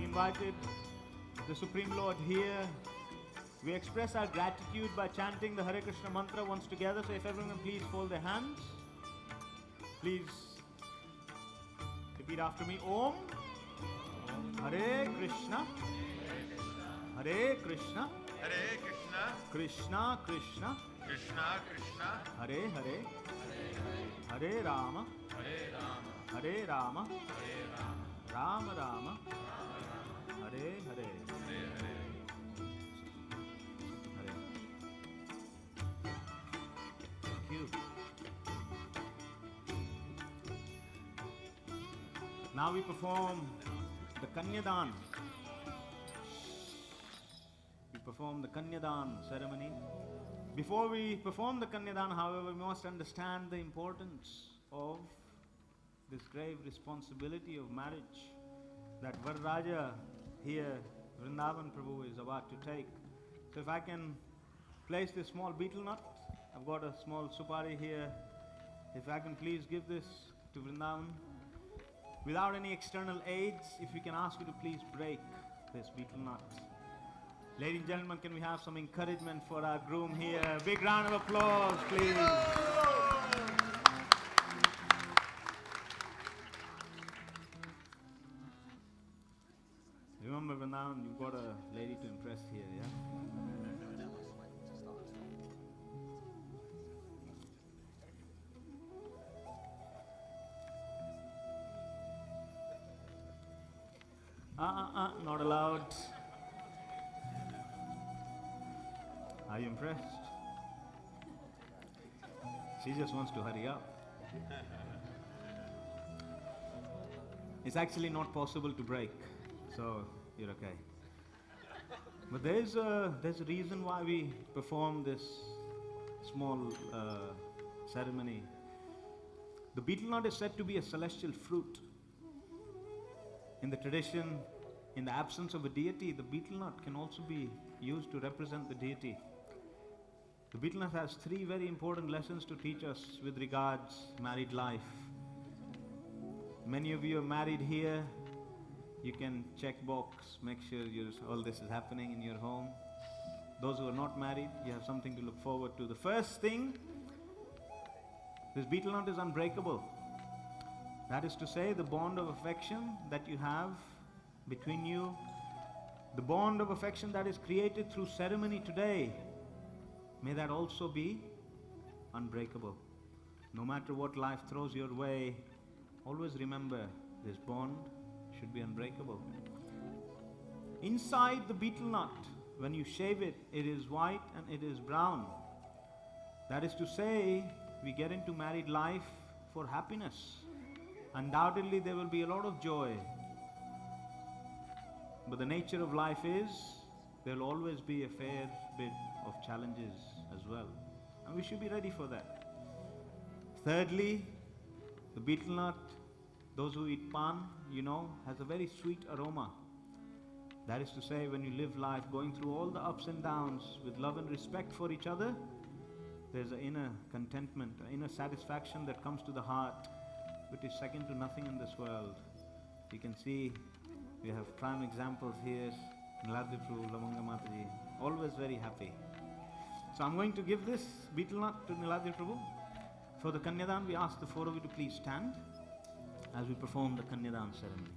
[SPEAKER 3] invited the Supreme Lord here, we express our gratitude by chanting the Hare Krishna mantra once together. So if everyone please fold their hands. Please repeat after me. Om Hare Krishna, Hare Krishna,
[SPEAKER 5] Hare Krishna,
[SPEAKER 3] Krishna Krishna,
[SPEAKER 5] Krishna Krishna,
[SPEAKER 3] Hare Hare, Hare Rama, Hare Rama, Rama Rama, Hare Hare. Hare. Thank you. Now we perform the Kanyadan. We perform the Kanyadan ceremony. Before we perform the Kanyadan, however, we must understand the importance of this grave responsibility of marriage that Varraja here, Vrindavan Prabhu, is about to take. So if I can place this small beetle nut, I've got a small supari here. If I can please give this to Vrindavan. Without any external aids, if we can ask you to please break this beetle nut. Ladies and gentlemen, can we have some encouragement for our groom here? Big round of applause, please. Remember, Vrindavan, you've got a lady to impress here, yeah? Not allowed. Are you impressed? She just wants to hurry up. It's actually not possible to break, so you're okay. But there's a reason why we perform this small ceremony. The beetle nut is said to be a celestial fruit. In the tradition, in the absence of a deity, the beetle nut can also be used to represent the deity. The beetle nut has three very important lessons to teach us with regards married life. Many of you are married here. You can check box, make sure all this is happening in your home. Those who are not married, you have something to look forward to. The first thing, this beetle nut is unbreakable. That is to say, the bond of affection that you have between you, the bond of affection that is created through ceremony today, may that also be unbreakable. No matter what life throws your way, always remember this bond should be unbreakable. Inside the beetle nut, when you shave it, it is white and it is brown. That is to say, we get into married life for happiness. Undoubtedly, there will be a lot of joy. But the nature of life is, there will always be a fair bit of challenges as well. And we should be ready for that. Thirdly, the beetle nut, those who eat pan, has a very sweet aroma. That is to say, when you live life going through all the ups and downs with love and respect for each other, there's an inner contentment, an inner satisfaction that comes to the heart, which is second to nothing in this world. You can see we have prime examples here. Niladipru, Lamanga Mataji, always very happy. So I'm going to give this beetle nut to Niladipru. For the Kanyadan, we ask the four of you to please stand as we perform the Kanyadan ceremony.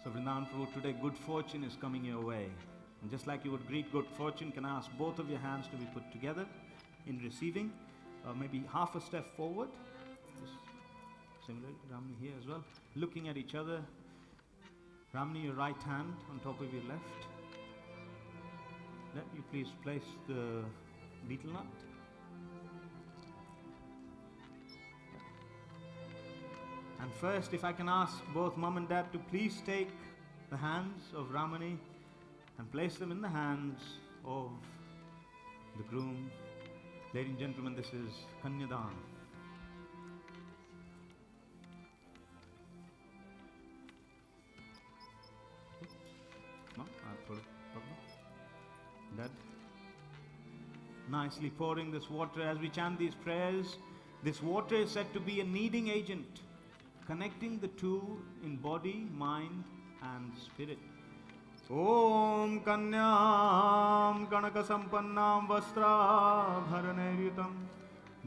[SPEAKER 3] So Vrindavan Prabhu, today good fortune is coming your way. And just like you would greet good fortune, can I ask both of your hands to be put together in receiving? Maybe half a step forward. Just similarly, Ramani here as well. Looking at each other. Ramani, your right hand on top of your left. Let me please place the beetle nut. And first, if I can ask both mom and dad to please take the hands of Ramani and place them in the hands of the groom. Ladies and gentlemen, this is Kanyadan. That nicely pouring this water as we chant these prayers. This water is said to be a kneading agent, connecting the two in body, mind, and spirit. Om Kanyam Kanaka Sampannam Vastrabharanayutam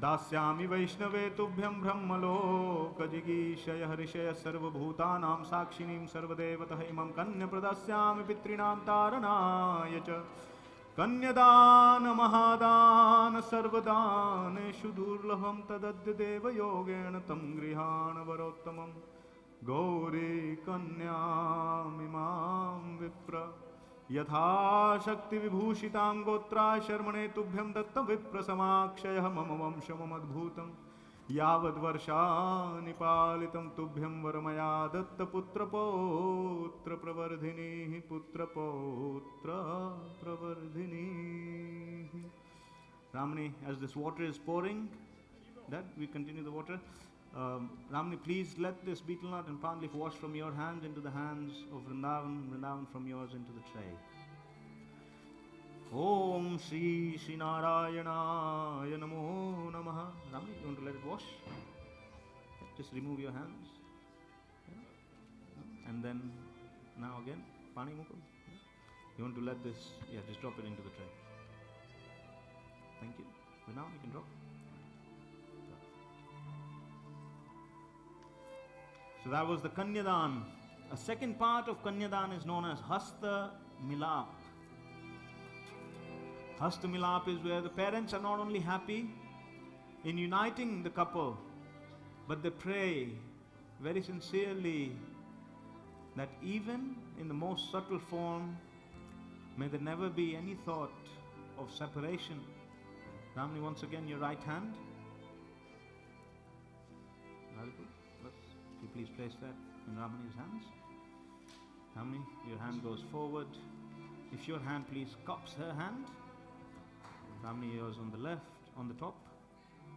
[SPEAKER 3] Dasyami Vaishnave Tubhyam Brahmaloka Jigishaya Harishaya Sarvabhutanam Sakshinim Sarvadevata Imam Kanya Pradasyami Pitrinam Taranaya Cha Kanyadana Mahadana Sarvadaneshu Durlabham Tadadya Deva Yogena Tam Grihana Varottamam Gauri Kanyam Imam Vipra Yatha Shakti Vibhushitam Gotra Sharmane Tubhyam Datta Vipra Samakshaya Mama Vamshamam Adbhutam Yavad Varshani Palitam Tubhyam Varamaya Datta Putra Potra Pravardhini Putra Potra Pravardhini. Ramani, as this water is pouring, that we continue the water. Ramani, please let this betel nut and palm leaf wash from your hands into the hands of Vrindavan, Vrindavan from yours into the tray. Om Shri Shri Narayana Namo Namaha. Ramani, you want to let it wash? Just remove your hands. And then, now again, Pani Mukul. You want to let this, just drop it into the tray. Thank you. But now you can drop. So that was the Kanyadan. A second part of Kanyadan is known as Hasta Milap. Hasta Milap is where the parents are not only happy in uniting the couple, but they pray very sincerely that even in the most subtle form, may there never be any thought of separation. Ramani, once again, your right hand. Very good. If you please place that in Ramani's hands. Ramani, your hand goes forward. If your hand please cups her hand. Ramani, yours on the left, on the top,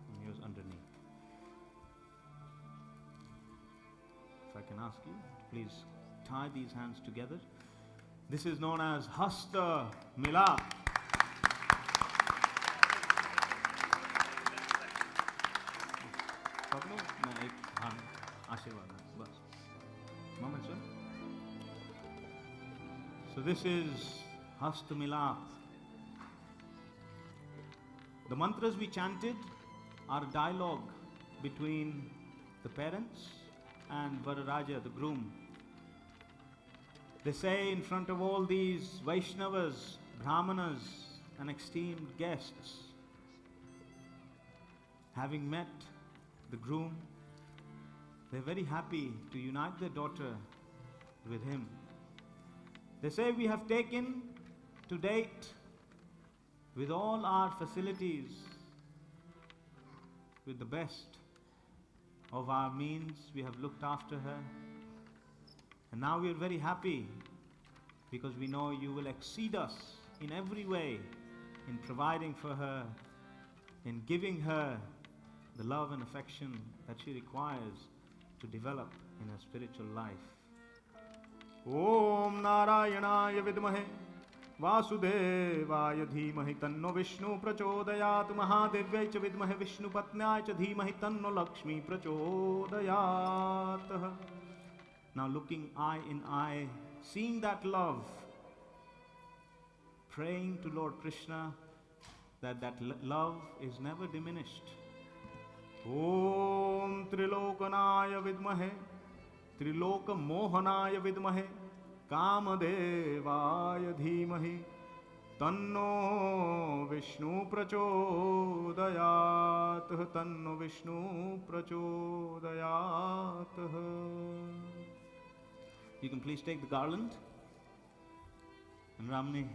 [SPEAKER 3] and yours underneath. If I can ask you to please tie these hands together. This is known as Hasta Milap. So this is Hasta Milap. The mantras we chanted are a dialogue between the parents and Vararaja, the groom. They say in front of all these Vaishnavas, Brahmanas and esteemed guests, having met the groom, they're very happy to unite their daughter with him. They say we have taken to date with all our facilities, with the best of our means, we have looked after her. And now we are very happy because we know you will exceed us in every way in providing for her, in giving her the love and affection that she requires to develop in her spiritual life. Om Narayanaya Vidmahe Vasudevaya Dhimahi Tanno Vishnu Prachodayat Mahadevyai Cha Vidmahe Vishnu Patnyai Cha Dhimahi Tanno Lakshmi Prachodayat. Now looking eye in eye, seeing that love, praying to Lord Krishna that love is never diminished. Om Trilokanaya Vidmahe Triloka Mohanaya Vidmahe Kamadevaya Dhimahi Tanno Vishnu Prachodayat. Tanno Vishnu Prachodayat. You can please take the garland, and Ramani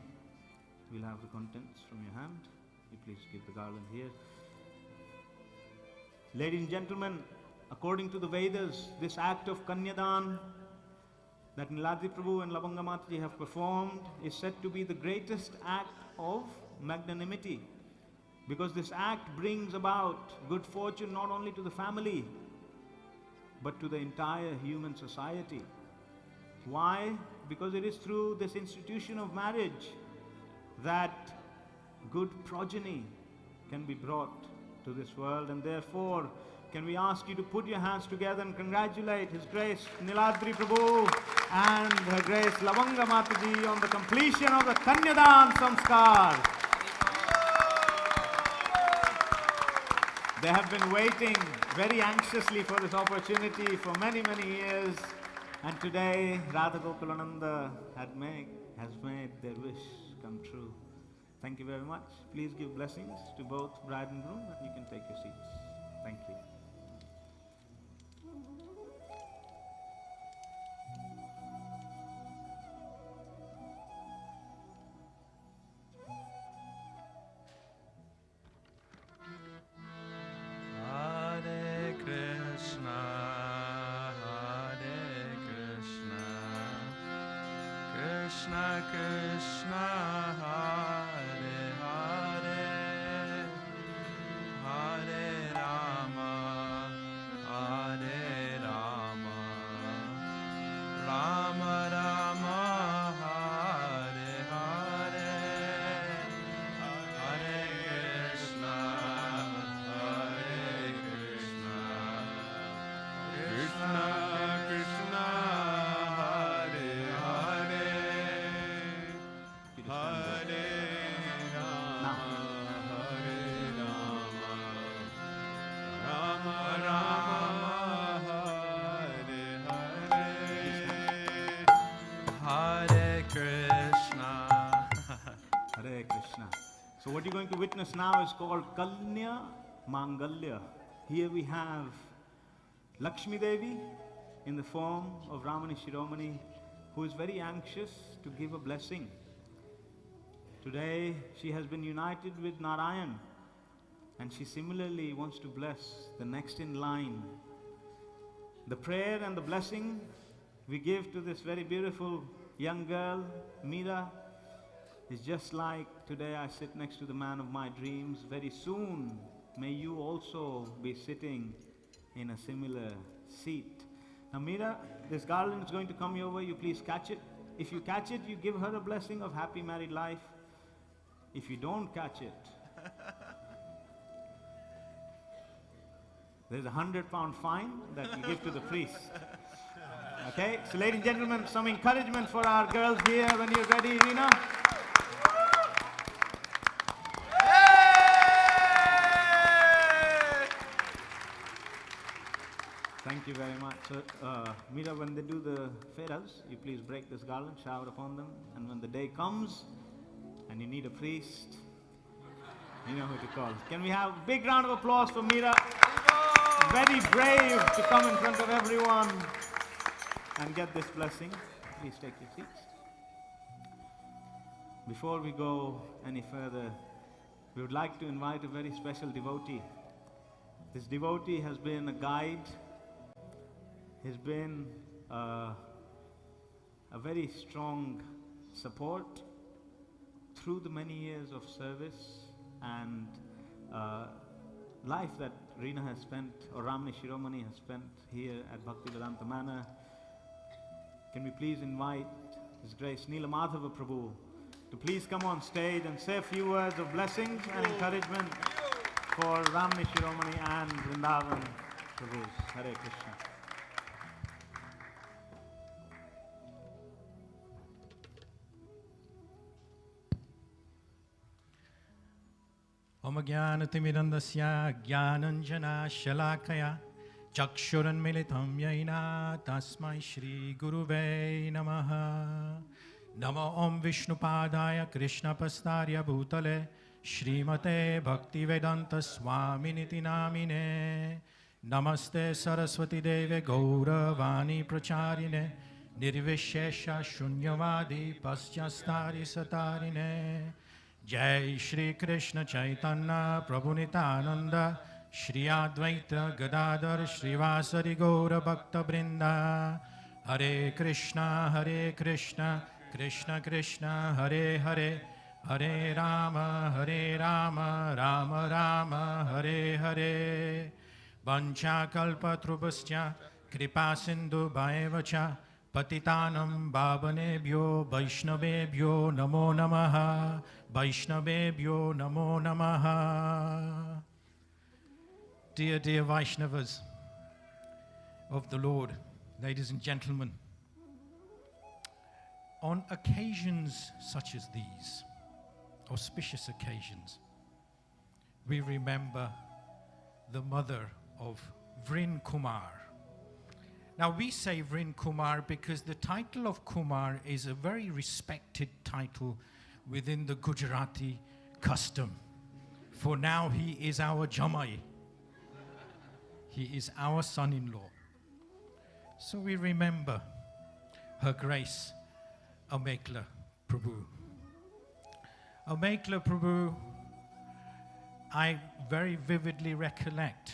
[SPEAKER 3] will have the contents from your hand. You please give the garland here. Ladies and gentlemen, according to the Vedas, this act of Kanyadan that Niladri Prabhu and Lavanga Mataji have performed is said to be the greatest act of magnanimity. Because this act brings about good fortune not only to the family, but to the entire human society. Why? Because it is through this institution of marriage that good progeny can be brought to this world, and therefore can we ask you to put your hands together and congratulate His Grace Niladri Prabhu and Her Grace Lavanga Mataji on the completion of the Kanyadan Samskar. They have been waiting very anxiously for this opportunity for many, many years, and today Radha Gokulananda has made their wish come true. Thank you very much. Please give blessings to both bride and groom, and you can take your seats. Thank you.
[SPEAKER 1] Hare Krishna, Krishna Krishna, Hare Hare, Hare Rama, Hare Rama, Rama Rama, Hare Hare, Hare Krishna, Hare Krishna, Krishna Krishna, Hare Hare, Hare Rama, Hare Rama, Rama Rama, Hare Hare, Hare Krishna.
[SPEAKER 3] Hare Krishna. So what you're going to witness now is called Kalnya Mangalya. Here we have Lakshmi Devi in the form of Ramani Shiromani, who is very anxious to give a blessing. Today she has been united with Narayan, and she similarly wants to bless the next in line. The prayer and the blessing we give to this very beautiful young girl, Meera, is just like today I sit next to the man of my dreams. Very soon may you also be sitting in a similar seat. Now Meera, this garland is going to come your way. You please catch it. If you catch it, you give her a blessing of happy married life. If you don't catch it, there's a 100-pound fine that you give to the priest. Okay, so ladies and gentlemen, some encouragement for our girls here when you're ready, Reena. Thank you very much. So, Meera, when they do the feras, you please break this garland, shower upon them, and when the day comes and you need a priest, you know who to call. Can we have a big round of applause for Meera? Very brave to come in front of everyone and get this blessing. Please take your seats. Before we go any further, we would like to invite a very special devotee. This devotee has been a guide, has been a very strong support through the many years of service and life that Reena has spent, or Ramani Shiromani has spent here at Bhaktivedanta Manor. Can we please invite His Grace Neela Madhava Prabhu to please come on stage and say a few words of blessings and encouragement for Ramani Shiromani and Vrindavan Prabhus. Hare Krishna.
[SPEAKER 6] Om Jnanatimirandasya Jnananjana Shalakaya Chakshurunmilitam Yaina Tasmai Shri Guruve Namaha. Namo Om Vishnupadaya Krishna Pastarya Bhutale Shrimate Bhaktivedanta Swaminiti Namine. Namaste Saraswati Deve Gauravani Pracharine Nirvishesha Shunyavadi Pasyastari Satarine. Jai Shri Krishna Chaitanya Prabhu Nityananda Shri Advaita Gadadhar Srivasari Gaura Bhakta Brinda. Hare Krishna Krishna Krishna Hare Hare Hare Rama, Rama Rama, Hare Hare. Vancha kalpatrubhascha kripa sindhu bhaevacha patitanam bhavanebhyo vaishnavebhyo namo namaha. Vaishnavebhyo namo namaha. Dear Vaishnavas of the Lord, ladies and gentlemen, on occasions such as these, auspicious occasions, we remember the mother of Vrin Kumar. Now we say Vrin Kumar because the title of Kumar is a very respected title within the Gujarati custom. For now he is our Jamai. He is our son-in-law. So we remember Her Grace Amekla Prabhu. Amekla Prabhu, I very vividly recollect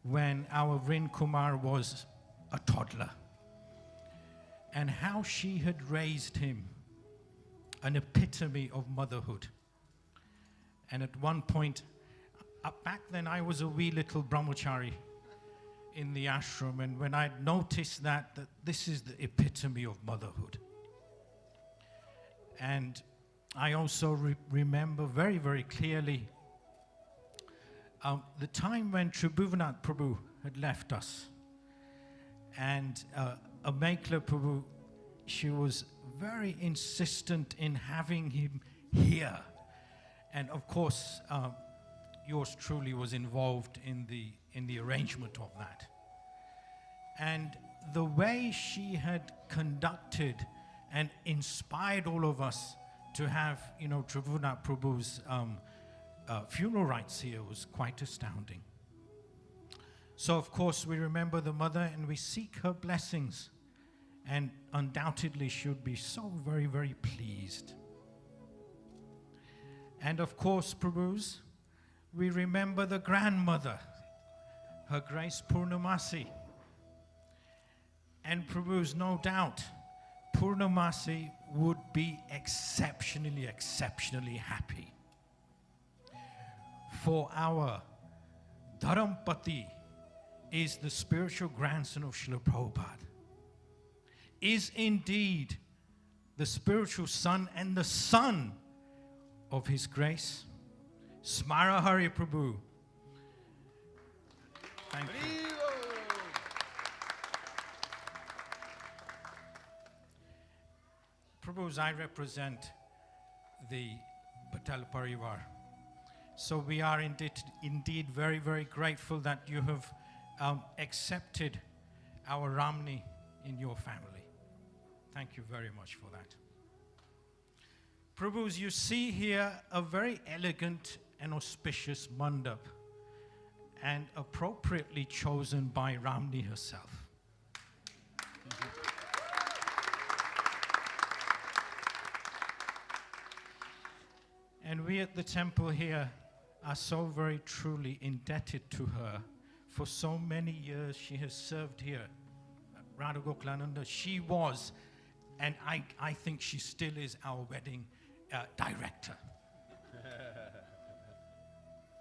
[SPEAKER 6] when our Vrin Kumar was a toddler and how she had raised him, an epitome of motherhood. And at one point, back then I was a wee little brahmachari in the ashram, and when I noticed that this is the epitome of motherhood. And I also remember very, very clearly the time when Tribhuvanath Prabhu had left us. And Amekla Prabhu, she was very insistent in having him here. And of course, yours truly was involved in the arrangement of that. And the way she had conducted and inspired all of us to have, Tribhuvanath Prabhu's funeral rites here was quite astounding. So of course we remember the mother and we seek her blessings, and undoubtedly should be so very, very pleased. And of course, Prabhus, we remember the grandmother, Her Grace Purnamasi. And Prabhus, no doubt, Purnamasi would be exceptionally, exceptionally happy. For our Dharampati is the spiritual grandson of Srila Prabhupada, is indeed the spiritual son and the son of His Grace, Smara Hari Prabhu. Thank you. Prabhus, I represent the Patel Parivar. So we are indeed very, very grateful that you have accepted our Ramani in your family. Thank you very much for that. Prabhus, you see here a very elegant and auspicious mandap, and appropriately chosen by Ramani herself. And we at the temple here are so very truly indebted to her. For so many years she has served here. Radha Gokulananda, she was, and I think she still is, our wedding director.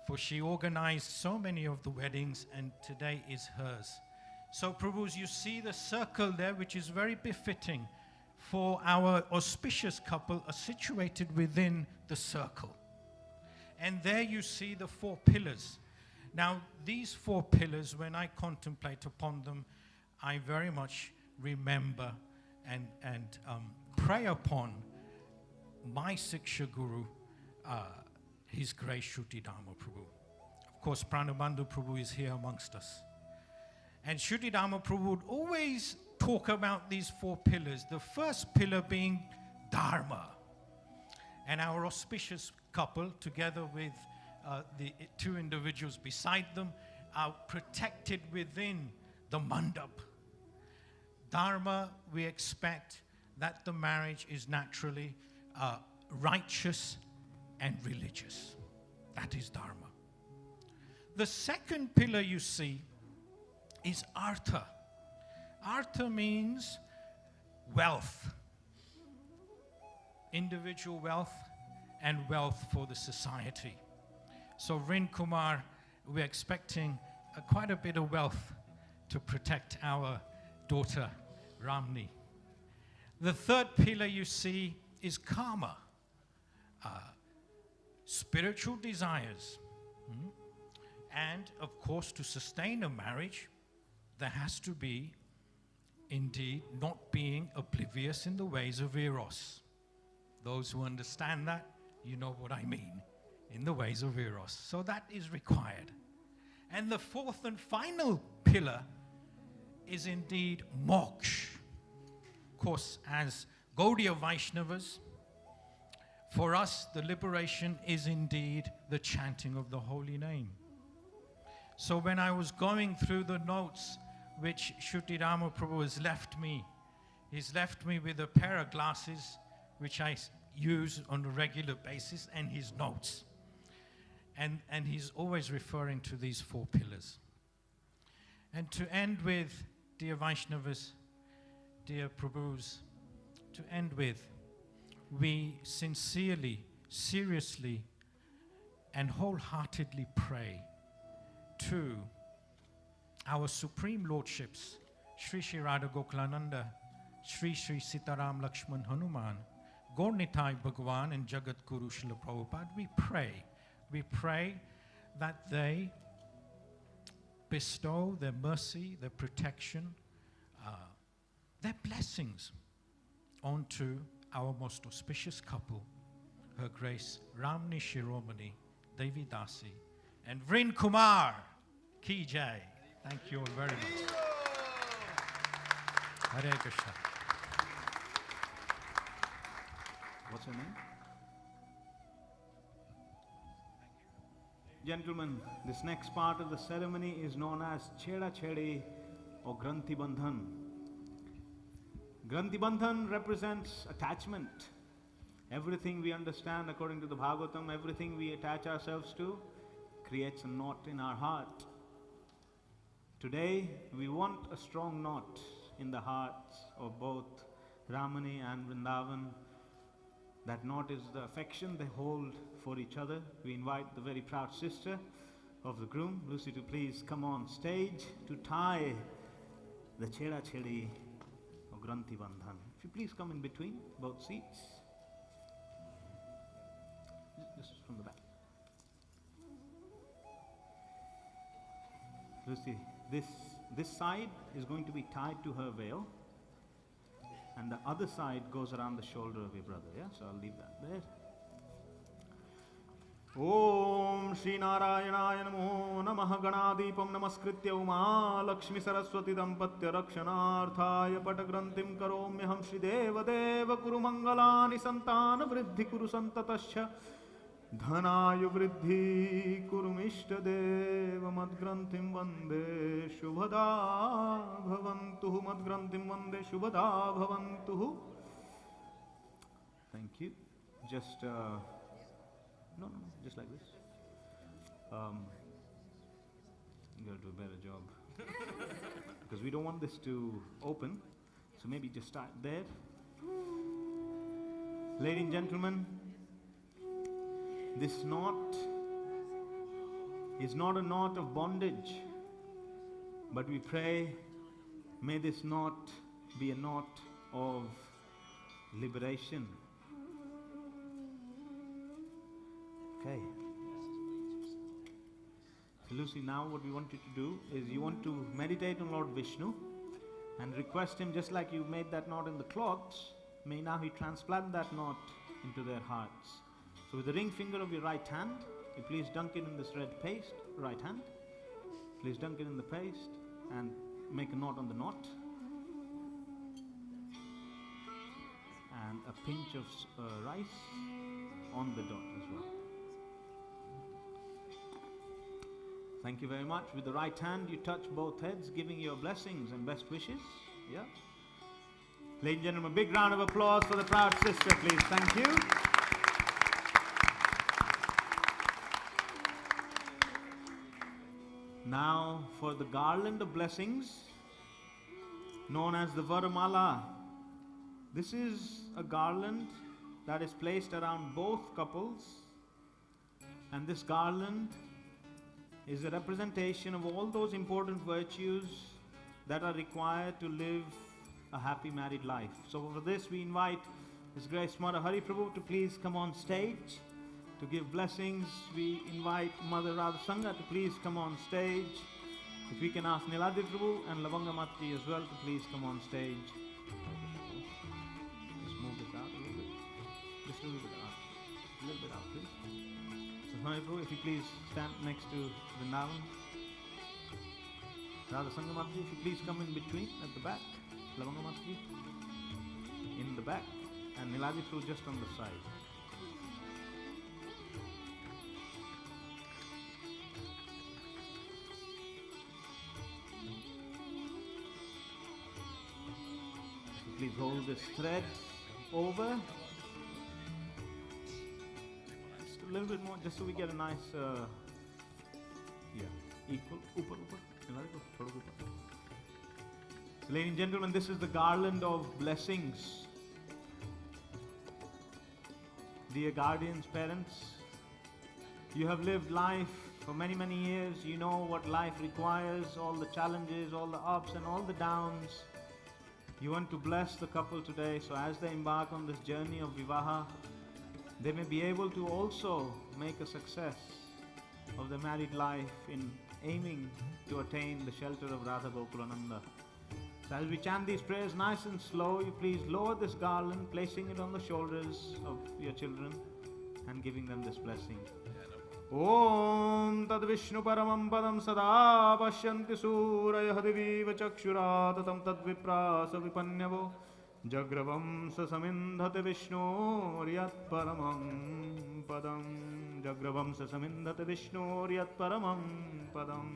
[SPEAKER 6] For she organized so many of the weddings, and today is hers. So Prabhus, you see the circle there, which is very befitting for our auspicious couple, are situated within the circle. And there you see the 4 pillars. Now, these 4 pillars, when I contemplate upon them, I very much remember and pray upon my Siksha Guru, His Grace Shruti Dharma Prabhu. Of course, Pranabandhu Prabhu is here amongst us. And Shruti Dharma Prabhu would always talk about these 4 pillars. The first pillar being Dharma. And our auspicious couple, together with the 2 individuals beside them, are protected within the mandap. Dharma, we expect that the marriage is naturally righteous and religious. That is Dharma. The second pillar you see is Artha. Artha means wealth, individual wealth, and wealth for the society. So Vrind Kumar, we're expecting quite a bit of wealth to protect our daughter Ramani. The third pillar you see is karma, spiritual desires. And of course, to sustain a marriage, there has to be indeed not being oblivious in the ways of Eros. Those who understand that, you know what I mean, in the ways of Eros. So that is required. And the fourth and final pillar is indeed moksha. Of course, as Gaudiya Vaishnavas, for us the liberation is indeed the chanting of the holy name. So when I was going through the notes which Shruti Rama Prabhu has left me, he's left me with a pair of glasses which I use on a regular basis and his notes. And he's always referring to these four pillars. And to end with, dear Vaishnavas, dear Prabhus, to end with, we sincerely, seriously, and wholeheartedly pray to our Supreme Lordships, Sri Sri Radha Gokulananda, Sri Sri Sitaram Lakshman Hanuman, Gaurnitai Bhagwan and Jagat Guru Srila Prabhupada, we pray that they bestow their mercy, their protection, their blessings onto our most auspicious couple, Her Grace Ramani Shiromani Devi Dasi and Vrind Kumar Ki Jai. Thank you all very much. Hare Krishna.
[SPEAKER 3] What's her name? Gentlemen, this next part of the ceremony is known as Cheda Chedi or Granthi Bandhan. Granthi Bandhan represents attachment. Everything we understand according to the Bhagavatam, everything we attach ourselves to creates a knot in our heart. Today, we want a strong knot in the hearts of both Ramani and Vrindavan. That knot is the affection they hold for each other. We invite the very proud sister of the groom, Lucy, to please come on stage to tie the Cheda Chedi or Granthi Bandhan. If you please come in between both seats. Just from the back. Lucy, this side is going to be tied to her veil, and the other side goes around the shoulder of your brother, yeah? So I'll leave that there. Om Shri Narayanaya Namo Namaha Ganadipam Namaskritya Uma Lakshmi Saraswati Dampatya Rakshanarthaya Patagrantim Karomyaham Shri Deva Deva Kuru Mangalani Santana Vriddhi Kuru Santatascha Dhanayu Vriddhi Kuru Mishta Deva Madgrantim Vande Shubhada Bhavantuhu Madgrantim Vande Shubhada Bhavantuhu. Thank you. Just no, just like this. You gotta do a better job. Because we don't want this to open. So maybe just start there. Ladies and gentlemen, this knot is not a knot of bondage, but we pray, may this knot be a knot of liberation. Okay. So Lucy, now what we want you to do is you want to meditate on Lord Vishnu and request him, just like you made that knot in the cloths, may now he transplant that knot into their hearts. So with the ring finger of your right hand, you please dunk it in this red paste, right hand. Please dunk it in the paste and make a knot on the knot. And a pinch of rice on the dot as well. Thank you very much. With the right hand, you touch both heads, giving your blessings and best wishes. Yeah. Ladies and gentlemen, a big round of applause for the proud sister, please. Thank you. Now for the garland of blessings, known as the Varamala. This is a garland that is placed around both couples, and this garland is a representation of all those important virtues that are required to live a happy married life. So for this we invite His Grace Mother Hari Prabhu to please come on stage to give blessings. We invite Mother Radha Sangha to please come on stage. If we can ask Niladi Prabhu and Lavanga Mataji as well to please come on stage. Just move this out a little bit. Just a little bit out. A little bit out, please. So Hari Prabhu, if you please stand next to Vrindavan. Radha Sangha Mataji, if you please come in between at the back. Lavanga Mataji in the back. And Niladi Prabhu just on the side. Please hold this thread over. Just a little bit more, just so we get a nice, equal. Upar. So, ladies and gentlemen, this is the garland of blessings. Dear guardians, parents, you have lived life for many, many years. You know what life requires, all the challenges, all the ups and all the downs. You want to bless the couple today, so as they embark on this journey of Vivaha, they may be able to also make a success of their married life in aiming to attain the shelter of Radha Gokulananda. So as we chant these prayers nice and slow, you please lower this garland, placing it on the shoulders of your children and giving them this blessing. Om Tad Vishnu Paramam Padam Sada Pashyanti Suraya Diviva Chakshura Tatam Tad Viprasa Vipanyavo Jagravam Sasamindhate Vishnu Riyat Paramam Padam Jagravam Sasamindhate Vishnu Riyat Paramam Padam.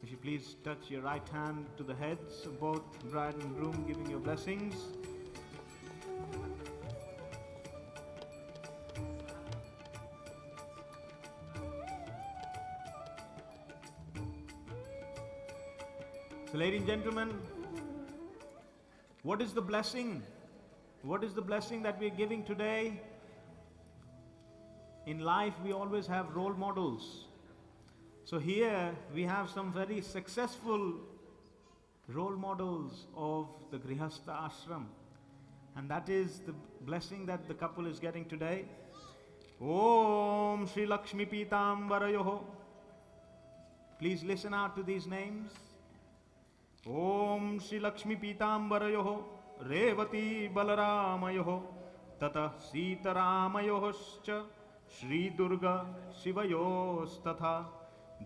[SPEAKER 3] If you please touch your right hand to the heads of both bride and groom, giving your blessings. So, ladies and gentlemen, what is the blessing? What is the blessing that we are giving today? In life, we always have role models. So here we have some very successful role models of the Grihastha Ashram. And that is the blessing that the couple is getting today. Om Shri Lakshmi Pitambarayoho. Please listen out to these names. Om Shri Lakshmi Pitambarayoho Revati Balaramayoho Tata Sitaramayohoscha Shri Durga Shivayos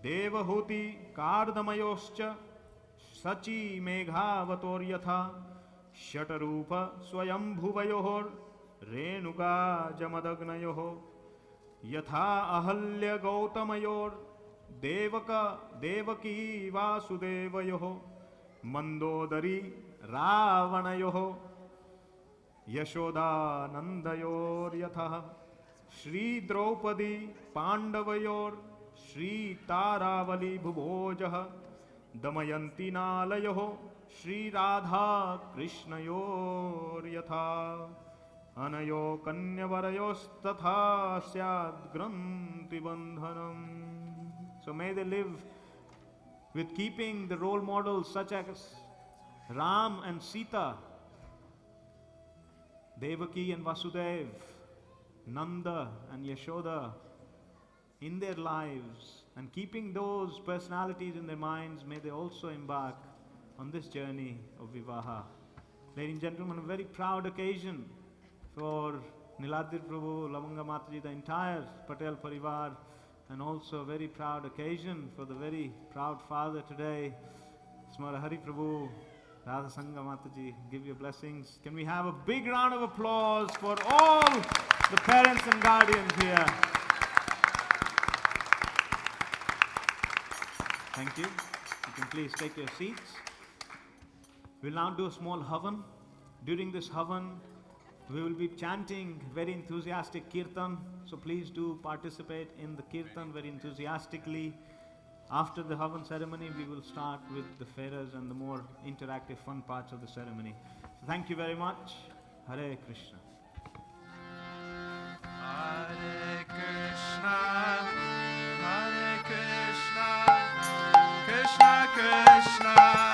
[SPEAKER 3] Devahuti Kardamayoscha Sachi Meghavatoor Yatha Shatarupa Swayambhuvayohor Renuka Jamadagnayoho Yatha Ahalya Gautamayor Devaka Devaki Vasudevayoho Mandodari Ravanayoho Yashoda Nandayor Yatha Shri Draupadi Pandavayor Shri Taravali Bhubojah Damayanti Nalayoho Shri Radha Krishnayor Yatha Anayo Kanyavarayos Tatha Syad Granti Bandhanam. So may they live with keeping the role models such as Ram and Sita, Devaki and Vasudev, Nanda and Yashoda in their lives, and keeping those personalities in their minds, may they also embark on this journey of Vivaha. Ladies and gentlemen, a very proud occasion for Niladir Prabhu, Lavanga Mataji, the entire Patel Parivar, and also a very proud occasion for the very proud father today, Smara Hari Prabhu, Radha Sangha Mataji. Give your blessings. Can we have a big round of applause for all the parents and guardians here? Thank you. You can please take your seats. We'll now do a small havan. During this havan, we will be chanting very enthusiastic kirtan. So please do participate in the kirtan very enthusiastically. After the havan ceremony, we will start with the fairas and the more interactive fun parts of the ceremony. So thank you very much. Hare Krishna.
[SPEAKER 1] Krishna,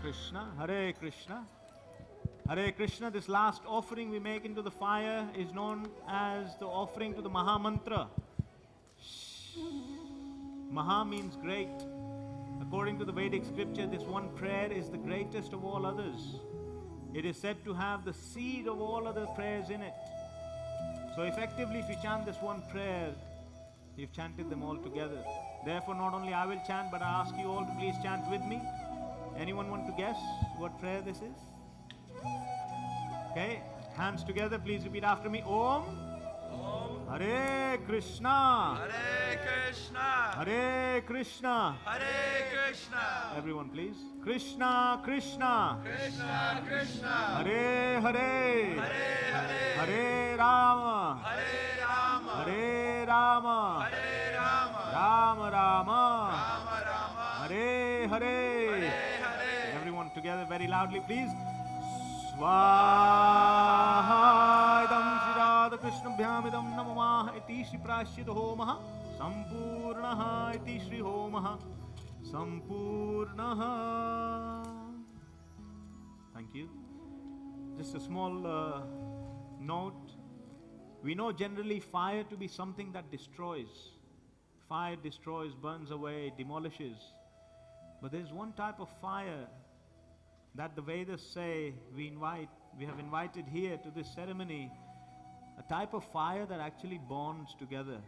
[SPEAKER 3] Krishna, Hare Krishna. Hare Krishna, this last offering we make into the fire is known as the offering to the Maha Mantra. Maha means great. According to the Vedic scripture, this one prayer is the greatest of all others. It is said to have the seed of all other prayers in it. So effectively, if you chant this one prayer, you've chanted them all together. Therefore, not only I will chant, but I ask you all to please chant with me. Anyone want to guess what prayer this is? Okay, hands together, please repeat after me. Om. Hare Krishna.
[SPEAKER 1] Hare Krishna.
[SPEAKER 3] Hare Krishna.
[SPEAKER 1] Hare Krishna.
[SPEAKER 3] Everyone, please. Krishna, Krishna.
[SPEAKER 1] Krishna Krishna.
[SPEAKER 3] Hare Hare.
[SPEAKER 1] Hare Hare.
[SPEAKER 3] Hare Rama.
[SPEAKER 1] Hare Rama.
[SPEAKER 3] Hare Rama.
[SPEAKER 1] Hare Rama.
[SPEAKER 3] Rama Rama.
[SPEAKER 1] Rama Rama.
[SPEAKER 3] Hare Hare.
[SPEAKER 1] Hare Hare.
[SPEAKER 3] Everyone together very loudly, please. Swaha idam Shri Radha Krishna bhyam idam namamah iti Shri Prashchita homah sampurnaha iti Shri homah sampurnaha. Thank you. Just a small note. We know generally fire to be something that destroys. Fire destroys, burns away, demolishes. But there is one type of fire that the Vedas say we have invited here to this ceremony, a type of fire that actually bonds together,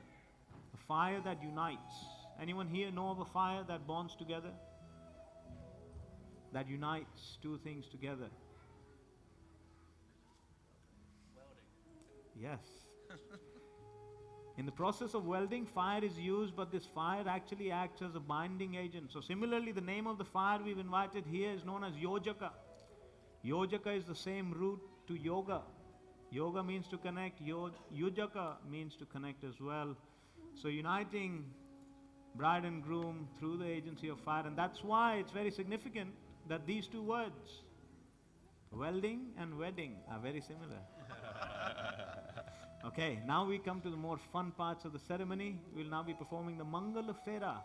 [SPEAKER 3] a fire that unites. Anyone here know of a fire that bonds together? That unites two things together? Yes. In the process of welding, fire is used, but this fire actually acts as a binding agent. So similarly, the name of the fire we've invited here is known as Yojaka. Yojaka is the same root to yoga. Yoga means to connect. Yojaka means to connect as well. So uniting bride and groom through the agency of fire. And that's why it's very significant that these two words, welding and wedding, are very similar. Okay, now we come to the more fun parts of the ceremony. We'll now be performing the Mangala Fera.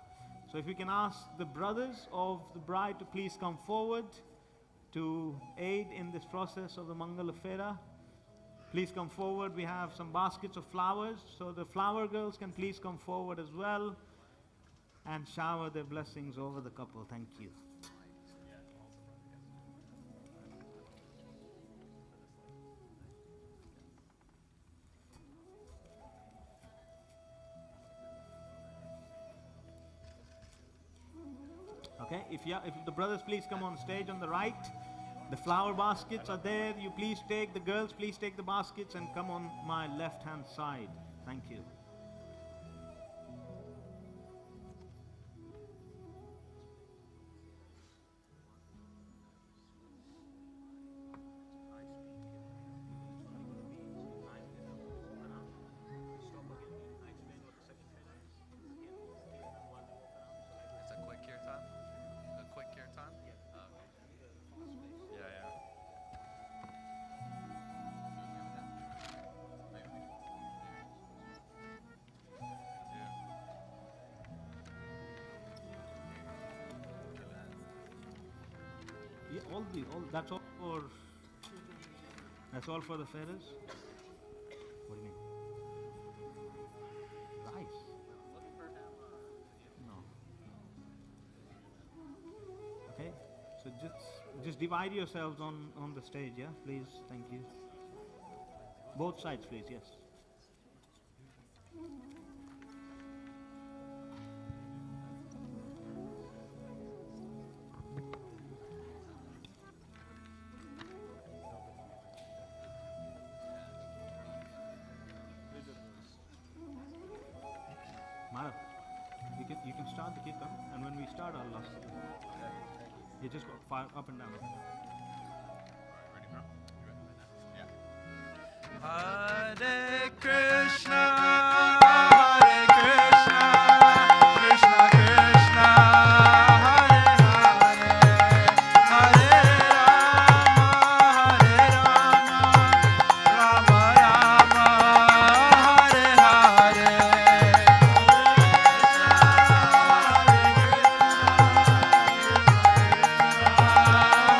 [SPEAKER 3] So if we can ask the brothers of the bride to please come forward to aid in this process of the Mangala Fera. Please come forward. We have some baskets of flowers, so the flower girls can please come forward as well and shower their blessings over the couple. Thank you. Okay, if the brothers please come on stage on the right. The flower baskets are there. You please take, the girls please take the baskets and come on my left hand side. Thank you.
[SPEAKER 1] It's a quick kirtan? A quick kirtan? Yeah, yeah.
[SPEAKER 3] Yeah, that's all for the feathers? What do you mean? Rice? No. Okay, so just divide yourselves on the stage, yeah, please. Thank you. Both sides, please. Yes. Mara, you can start the kirtan, and when we start, I'll ask you. You just go fire up and down.
[SPEAKER 1] Ready, bro? You ready? Yeah. Hare Krishna, Hare Krishna, Krishna Krishna, Hare Hare, Hare Rama, Rama Rama, Hare Hare. Hare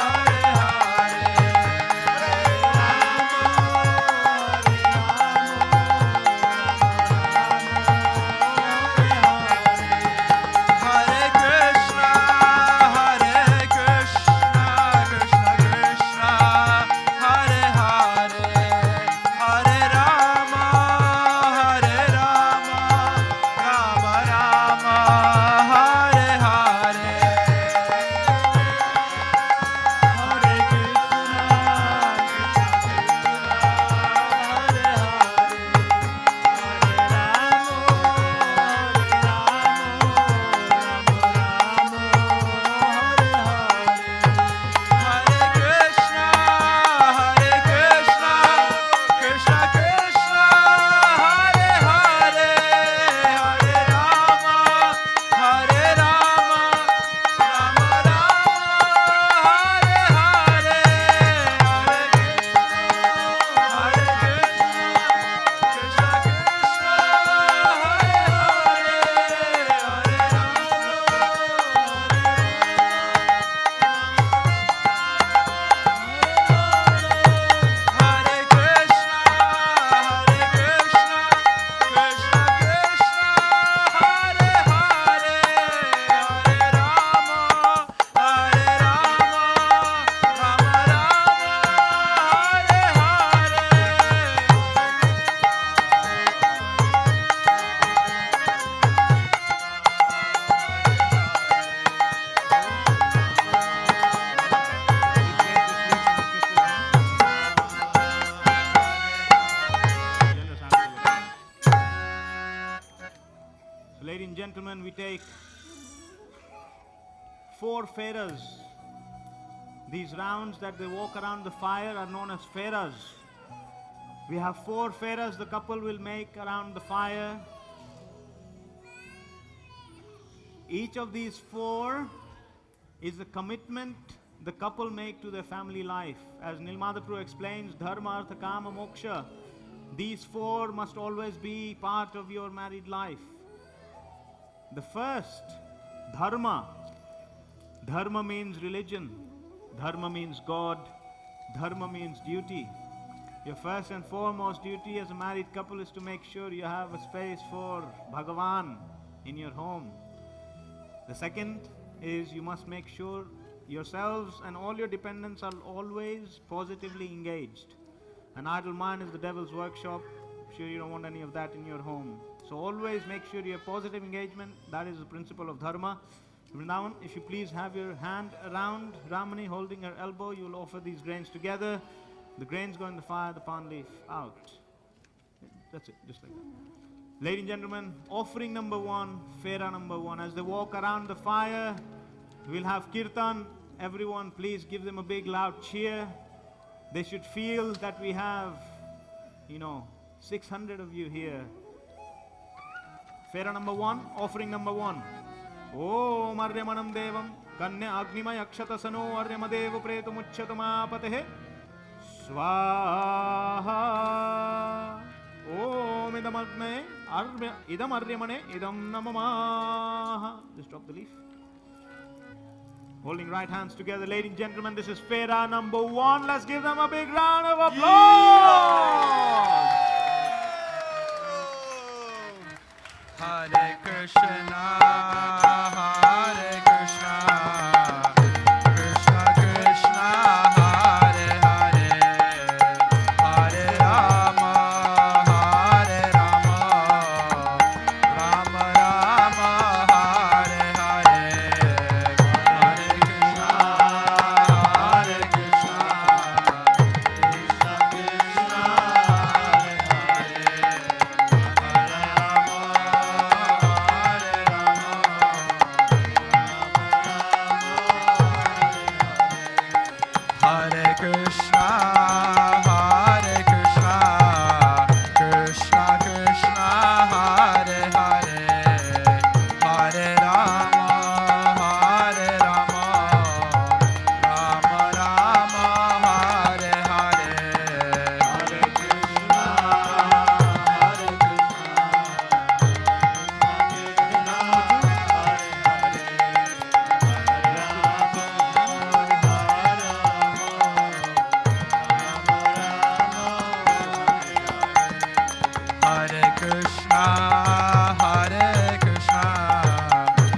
[SPEAKER 3] 4 feras. These rounds that they walk around the fire are known as feras. We have 4 feras the couple will make around the fire. Each of these 4 is a commitment the couple make to their family life. As Nilmadhaprabhu explains, Dharma, Artha, Kama, Moksha. These 4 must always be part of your married life. The first, Dharma. Dharma means religion. Dharma means God. Dharma means duty. Your first and foremost duty as a married couple is to make sure you have a space for Bhagavan in your home. The second is you must make sure yourselves and all your dependents are always positively engaged. An idle mind is the devil's workshop. Sure, you don't want any of that in your home. So always make sure you have positive engagement. That is the principle of Dharma. Vrindavan, if you please have your hand around Ramani holding her elbow, you will offer these grains together. The grains go in the fire, the palm leaf out. That's it, just like that. Ladies and gentlemen, offering number 1, Fera number 1. As they walk around the fire, we'll have Kirtan. Everyone, please give them a big loud cheer. They should feel that we have, 600 of you here. Fera number 1, offering number 1. Om Aryamanam Devam Kanya Agnimay Akshatasano Aryamadevu Pretumuchyatamapatehe Swaha Om Idam Aryamane Idam Namamaha. Just drop the leaf. Holding right hands together, ladies and gentlemen, this is Fera number 1. Let's give them a big round of applause.
[SPEAKER 1] Hare Krishna, Hare Krishna, Krishna Krishna, Hare Hare, Hare Rama, Hare Rama, Rama Rama, Hare Hare, Hare Krishna, Hare Krishna, Krishna Krishna, Hare Hare Krishna, Hare Krishna, Krishna Krishna, Hare Hare, Hare Rama, Hare Rama, Rama Rama, Hare Hare, Hare Krishna, Hare Hare Krishna, Hare Krishna,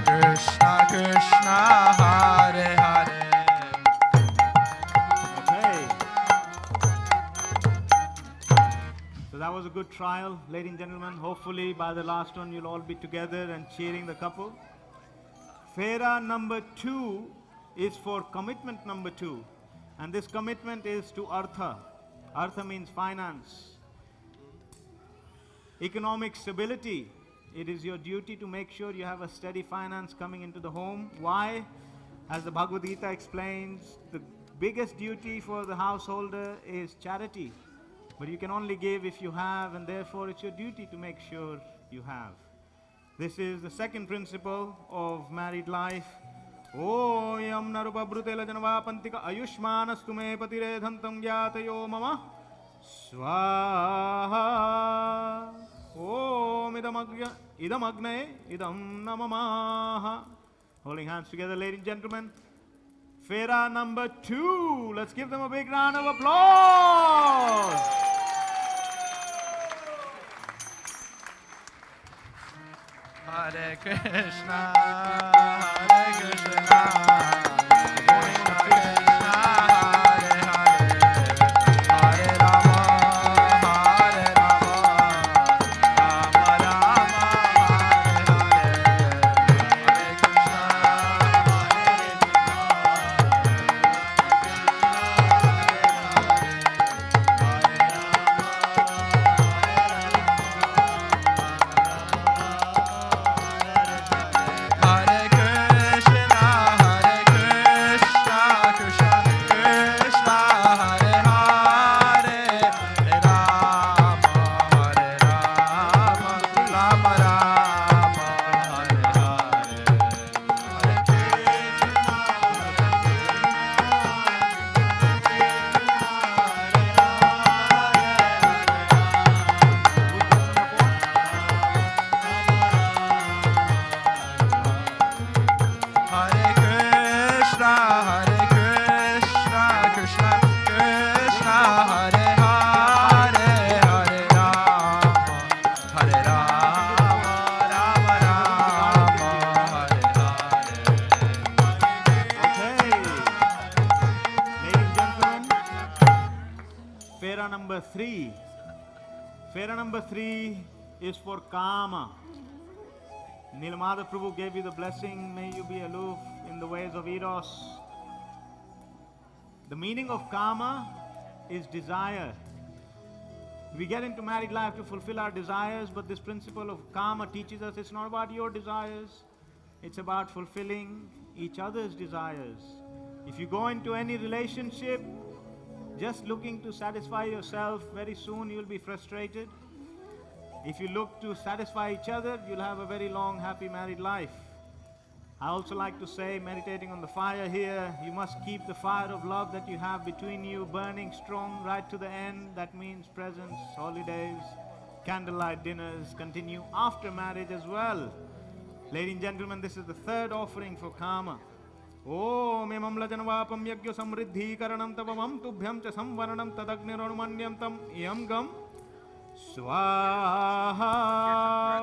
[SPEAKER 1] Krishna Krishna, Hare Hare.
[SPEAKER 3] Okay. So that was a good trial, ladies and gentlemen. Hopefully by the last one you'll all be together and cheering the couple. Fera number 2 is for commitment number 2. And this commitment is to Artha. Artha means finance. Economic stability. It is your duty to make sure you have a steady finance coming into the home. Why? As the Bhagavad Gita explains, the biggest duty for the householder is charity. But you can only give if you have, and therefore it's your duty to make sure you have. This is the second principle of married life. O yam narupa brutela janava pantika ayushmanastu me patire dhantam yatayo mama swaha. Om idam agnaye idam namamaha. Holding hands together, ladies and gentlemen. Fera number 2. Let's give them a big round of applause.
[SPEAKER 1] Hare Krishna, Hare Krishna, Krishna Krishna, Hare Hare, Hare Rama, Hare Rama, Rama Rama, Hare Hare, Hare Krishna, Hare Krishna, Hare
[SPEAKER 3] Fera number 3. Fera number 3 is for Kama. Nilamada Prabhu gave you the blessing. May you be aloof in the ways of Eros. The meaning of Kama is desire. We get into married life to fulfill our desires, but this principle of Kama teaches us it's not about your desires, it's about fulfilling each other's desires. If you go into any relationship just looking to satisfy yourself, very soon you'll be frustrated. If you look to satisfy each other, you'll have a very long, happy married life. I also like to say, meditating on the fire here, you must keep the fire of love that you have between you burning strong right to the end. That means presents, holidays, candlelight dinners continue after marriage as well. Ladies and gentlemen, this is the third offering for Kama. Om emam lajanvapam yagyo samriddhi karanam tavamam tubhyam cha samvaranam tadagnirunmanyam tam iyam gam swaha.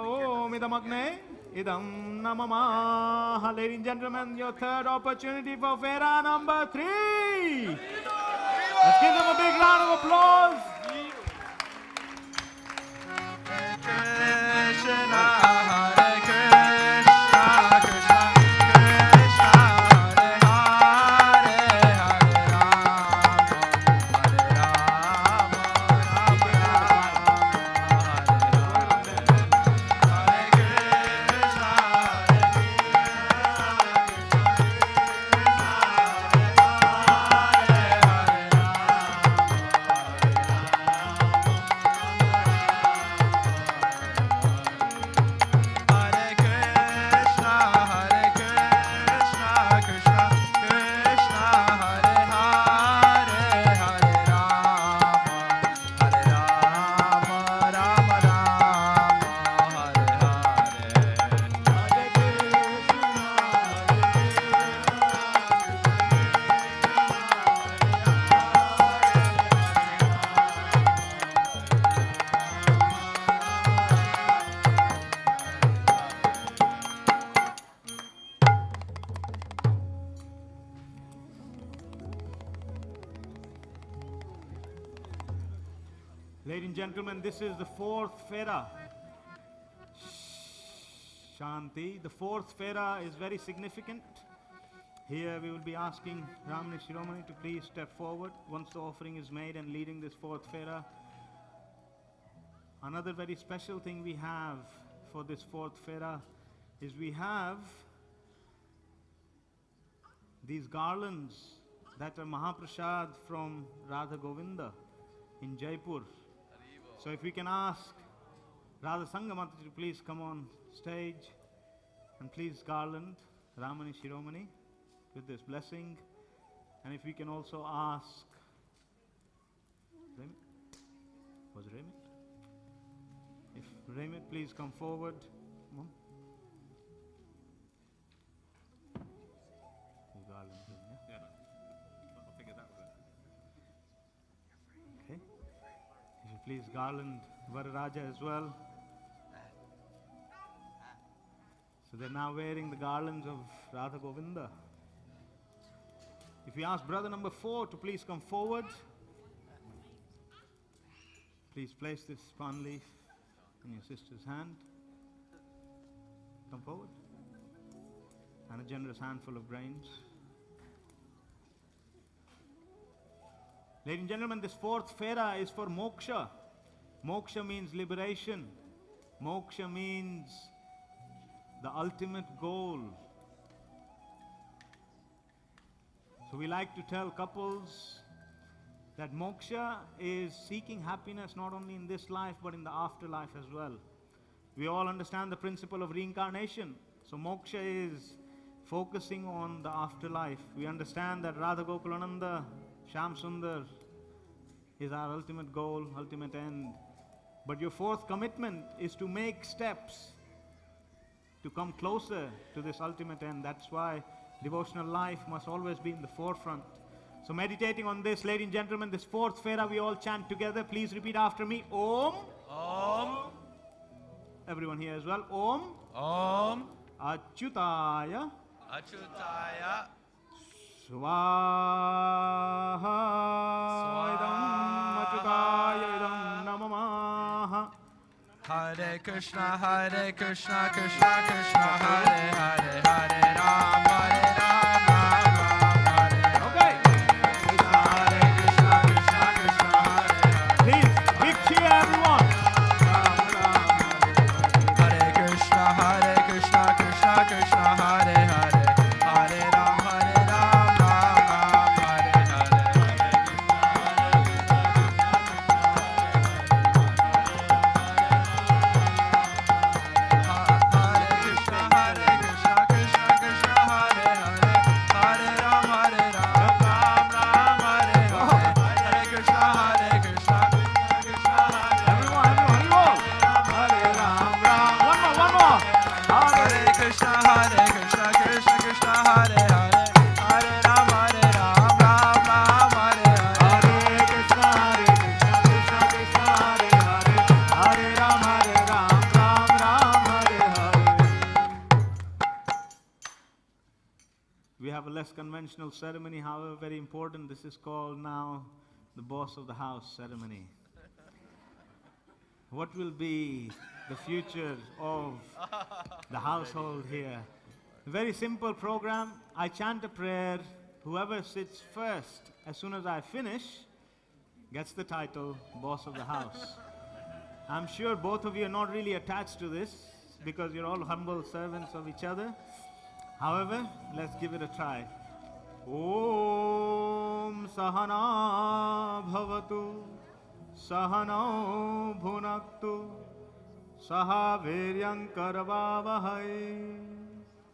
[SPEAKER 3] Om idamagne idam namamaha. Ladies and gentlemen, your third opportunity for Fera number 3. Let's give them a big round of applause.
[SPEAKER 1] Krishna, Hare Krishna,
[SPEAKER 3] Ladies and gentlemen, this is the fourth Fera. Shanti. The fourth Fera is very significant. Here we will be asking Ramani Shiromani to please step forward once the offering is made and leading this fourth Fera. Another very special thing we have for this fourth Fera is we have these garlands that are Mahaprasad from Radha Govinda in Jaipur. So if we can ask Radha Sangamata to please come on stage and please garland Ramani Shiromani with this blessing. And if we can also ask Remit, was Remit? If Remit please come forward. Come on. Garland, yeah?
[SPEAKER 5] I'll figure that one out.
[SPEAKER 3] Okay. If you please garland Vararaja as well. So they're now wearing the garlands of Radha Govinda. If we ask brother number 4 to please come forward. Please place this palm leaf in your sister's hand. Come forward. And a generous handful of grains. Ladies and gentlemen, this fourth Fera is for moksha. Moksha means liberation. Moksha means the ultimate goal. So we like to tell couples that moksha is seeking happiness not only in this life but in the afterlife as well. We all understand the principle of reincarnation. So moksha is focusing on the afterlife. We understand that Radha Gokulananda, Shyam Sundar is our ultimate goal, ultimate end. But your fourth commitment is to make steps to come closer to this ultimate end. That's why devotional life must always be in the forefront. So meditating on this, ladies and gentlemen, this fourth Fera we all chant together. Please repeat after me. Om.
[SPEAKER 1] Om.
[SPEAKER 3] Everyone here as well. Om.
[SPEAKER 1] Om.
[SPEAKER 3] Achyutaya.
[SPEAKER 1] Achyutaya.
[SPEAKER 3] Swaha.
[SPEAKER 1] Swaha.
[SPEAKER 3] Idam Achyutaya.
[SPEAKER 1] Hare Krishna, Krishna Krishna, Hare Hare, Hare Ram, Ram Ram, Hare Hare.
[SPEAKER 3] Okay.
[SPEAKER 1] Hare Krishna, Krishna Krishna, Hare Hare.
[SPEAKER 3] Please, big cheer, everyone.
[SPEAKER 1] Hare Krishna, Krishna Krishna, Hare Hare, Hare Ram, Ram Ram, Hare Hare. Hare Krishna, Krishna Krishna, Hare Hare, Hare Ram, Ram Ram, Hare Hare. Hare Krishna, Krishna Krishna, Hare
[SPEAKER 3] Everyone, everyone, Hare Ram, Ram. One more.
[SPEAKER 1] Hare Krishna, Krishna Krishna, Hare Hare, Hare Ram, Ram Ram, Hare Hare.
[SPEAKER 3] Hare Krishna, Krishna Krishna, Hare Hare, Hare Ram, Ram Ram, Hare Hare. We have a less conventional ceremony, however very important. This is called now the boss of the house ceremony. What will be the future of the household here? A very simple program. I chant a prayer. Whoever sits first, as soon as I finish, gets the title boss of the house. I'm sure both of you are not really attached to this because you're all humble servants of each other. However, let's give it a try. Om Sahana Bhavatu Sahano Bhunaktu Saha Viryam Karavavahai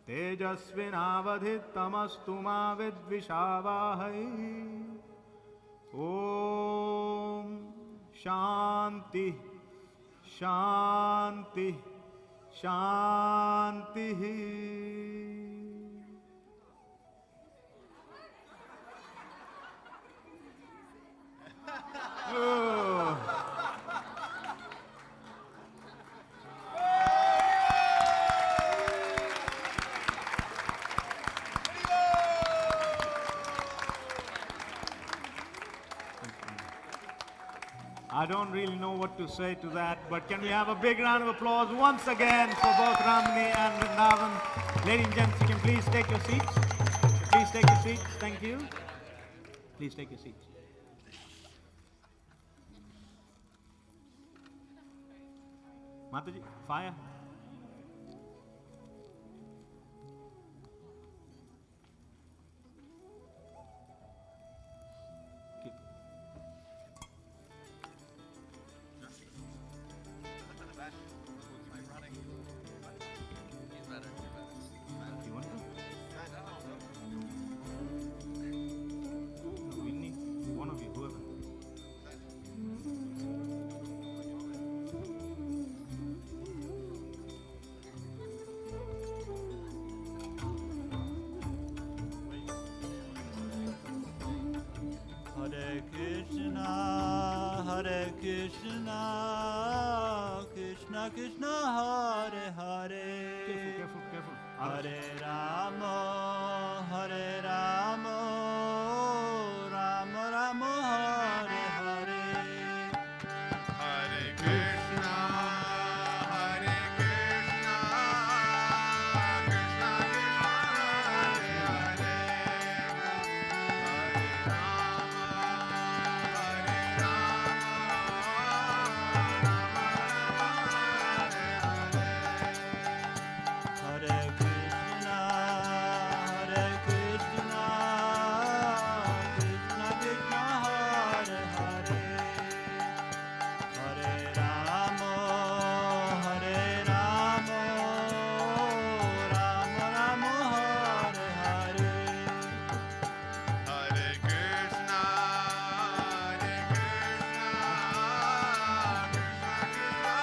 [SPEAKER 3] Tejasvinavadhitamastu ma vidvishavahai. Om Shanti Shanti Shanti. Oh. I don't really know what to say to that, but can we have a big round of applause once again for both Ramani and Vrindavan? Ladies and gents, you can please take your seats. Please take your seats. Thank you. Please take your seats. Mataji, fire. Keep. You want to? No, we need one of you, whoever.
[SPEAKER 7] Hare Krishna, Krishna Krishna, Hare Hare.
[SPEAKER 3] Careful.
[SPEAKER 7] Hare Rama, Rama Rama, Hare Hare.
[SPEAKER 1] Hare Krishna, Krishna Krishna, Hare Hare, Hare Rama,
[SPEAKER 7] Hare Krishna, Krishna Krishna, Hare Hare. Hare Rama, Rama Rama, Hare Hare.
[SPEAKER 1] Hare Krishna, Krishna Krishna,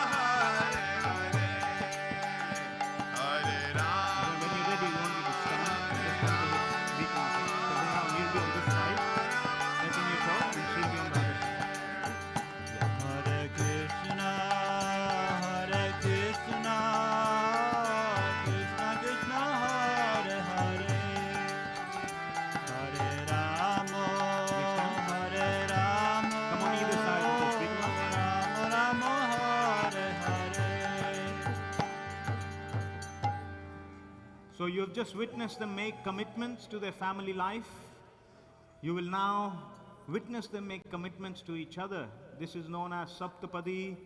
[SPEAKER 1] Hare Hare, Hare Rama.
[SPEAKER 3] When you're ready, we want you to stand. Just come to this beat marker. So then now you'll be on this side, letting you talk, and she'll be on the other side.
[SPEAKER 7] Hare Krishna, Krishna Krishna, Hare Hare. Hare Rama,
[SPEAKER 3] Come on either side of this beat marker.
[SPEAKER 7] Rama Rama, Hare Hare.
[SPEAKER 3] So you have just witnessed them make commitments to their family life. You will now witness them make commitments to each other. This is known as Saptapadi,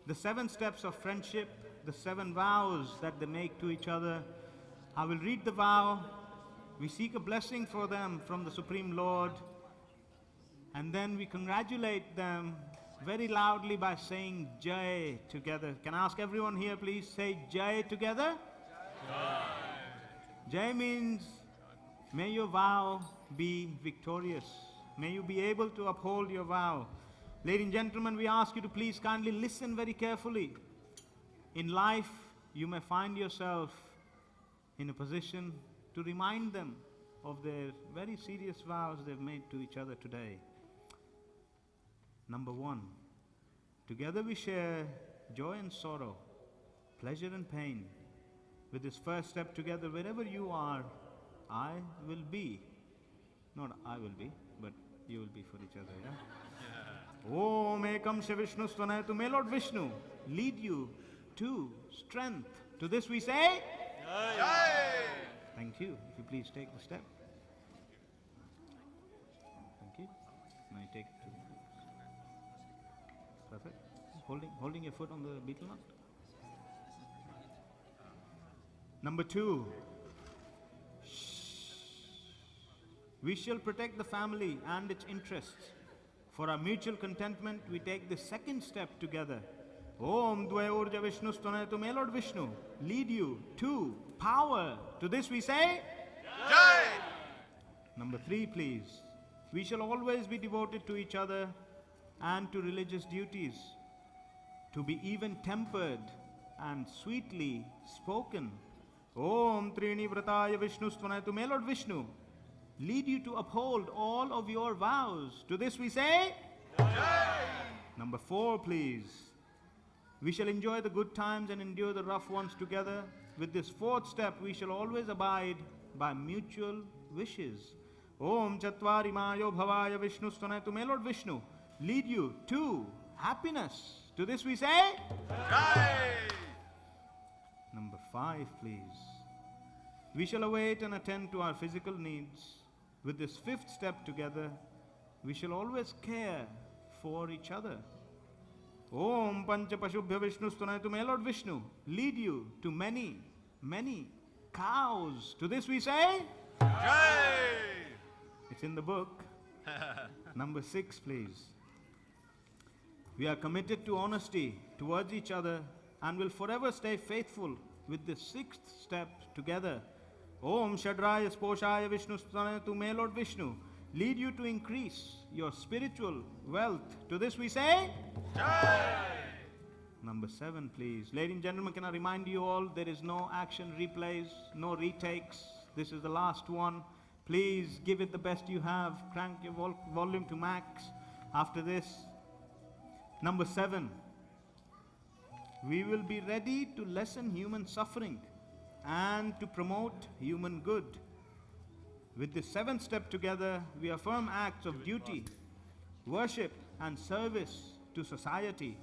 [SPEAKER 3] the 7 steps of friendship, the 7 vows that they make to each other. I will read the vow. We seek a blessing for them from the Supreme Lord. And then we congratulate them very loudly by saying Jai together. Can I ask everyone here, please say Jai together? Jai. Jai means may your vow be victorious. May you be able to uphold your vow. Ladies and gentlemen, we ask you to please kindly listen very carefully. In life, you may find yourself in a position to remind them of their very serious vows they've made to each other today. Number 1, together we share joy and sorrow, pleasure and pain. With this first step together, wherever you are, I will be. Not I will be, but you will be for each other, yeah? Om Ekam Shiv Vishnu Svanayatu. May Lord Vishnu lead you to strength. To this we say, Jai. Thank you. If you please take the step. Thank you. Now you take it to. Perfect. Holding your foot on the beetle nut. Number 2. We shall protect the family and its interests. For our mutual contentment, we take the second step together. Om Dvayorja Vishnu Stanayatu. May Lord Vishnu lead you to power. To this we say, Jai. Number 3, please. We shall always be devoted to each other and to religious duties, to be even-tempered and sweetly spoken. Om Trini Vrataya Vishnu Stvanayatu. May Lord Vishnu lead you to uphold all of your vows. To this we say, Jai. Number 4, please. We shall enjoy the good times and endure the rough ones together. With this 4th step, we shall always abide by mutual wishes. Om Chatvari Mayo Bhavaya Vishnu Stvanayatu. May Lord Vishnu lead you to happiness. To this we say, Jai. Number 5, please. We shall await and attend to our physical needs. With this 5th step together, we shall always care for each other. Om Pancha Pashubhya Vishnu Stanayatu. May Lord Vishnu lead you to many, many cows. To this we say, Jai. It's in the book. Number 6, please. We are committed to honesty towards each other and will forever stay faithful with the 6th step together. Om Shadraya Sposhaya Vishnu Stanayatu. May Lord Vishnu lead you to increase your spiritual wealth. To this we say, Jai. Number 7, please. Ladies and gentlemen, can I remind you all, there is no action replays, no retakes. This is the last one. Please give it the best you have. Crank your volume to max after this. Number 7. We will be ready to lessen human suffering and to promote human good. With the 7th step together, we affirm acts of duty, worship and service to society.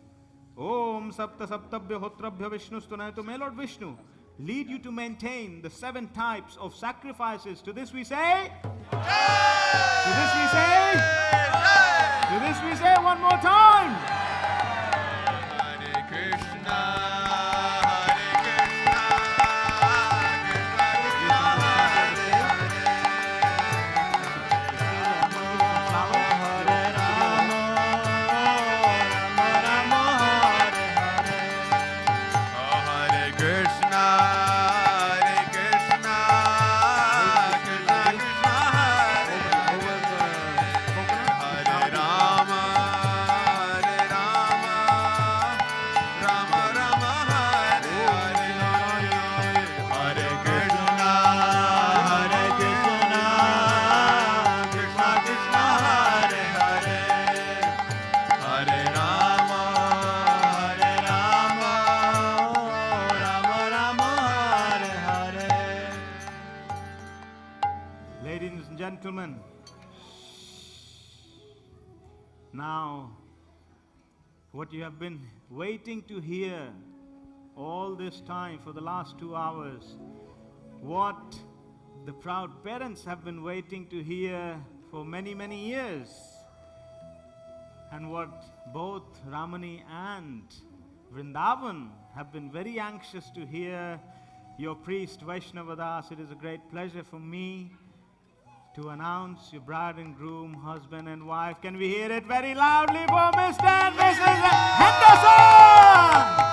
[SPEAKER 3] Om Sapta Saptabhya Hotrabhya Vishnu Stanayatu. May Lord Vishnu lead you to maintain the 7 types of sacrifices. To this we say, Jai. To this we say, Jai. To this we say one more time.
[SPEAKER 1] Hare Krishna.
[SPEAKER 3] Gentlemen, now what you have been waiting to hear all this time for the last 2 hours, what the proud parents have been waiting to hear for many, many years, and what both Ramani and Vrindavan have been very anxious to hear your priest Vaishnava Das. It is a great pleasure for me to announce your bride and groom, husband and wife. Can we hear it very loudly for Mr. and Mrs. Henderson?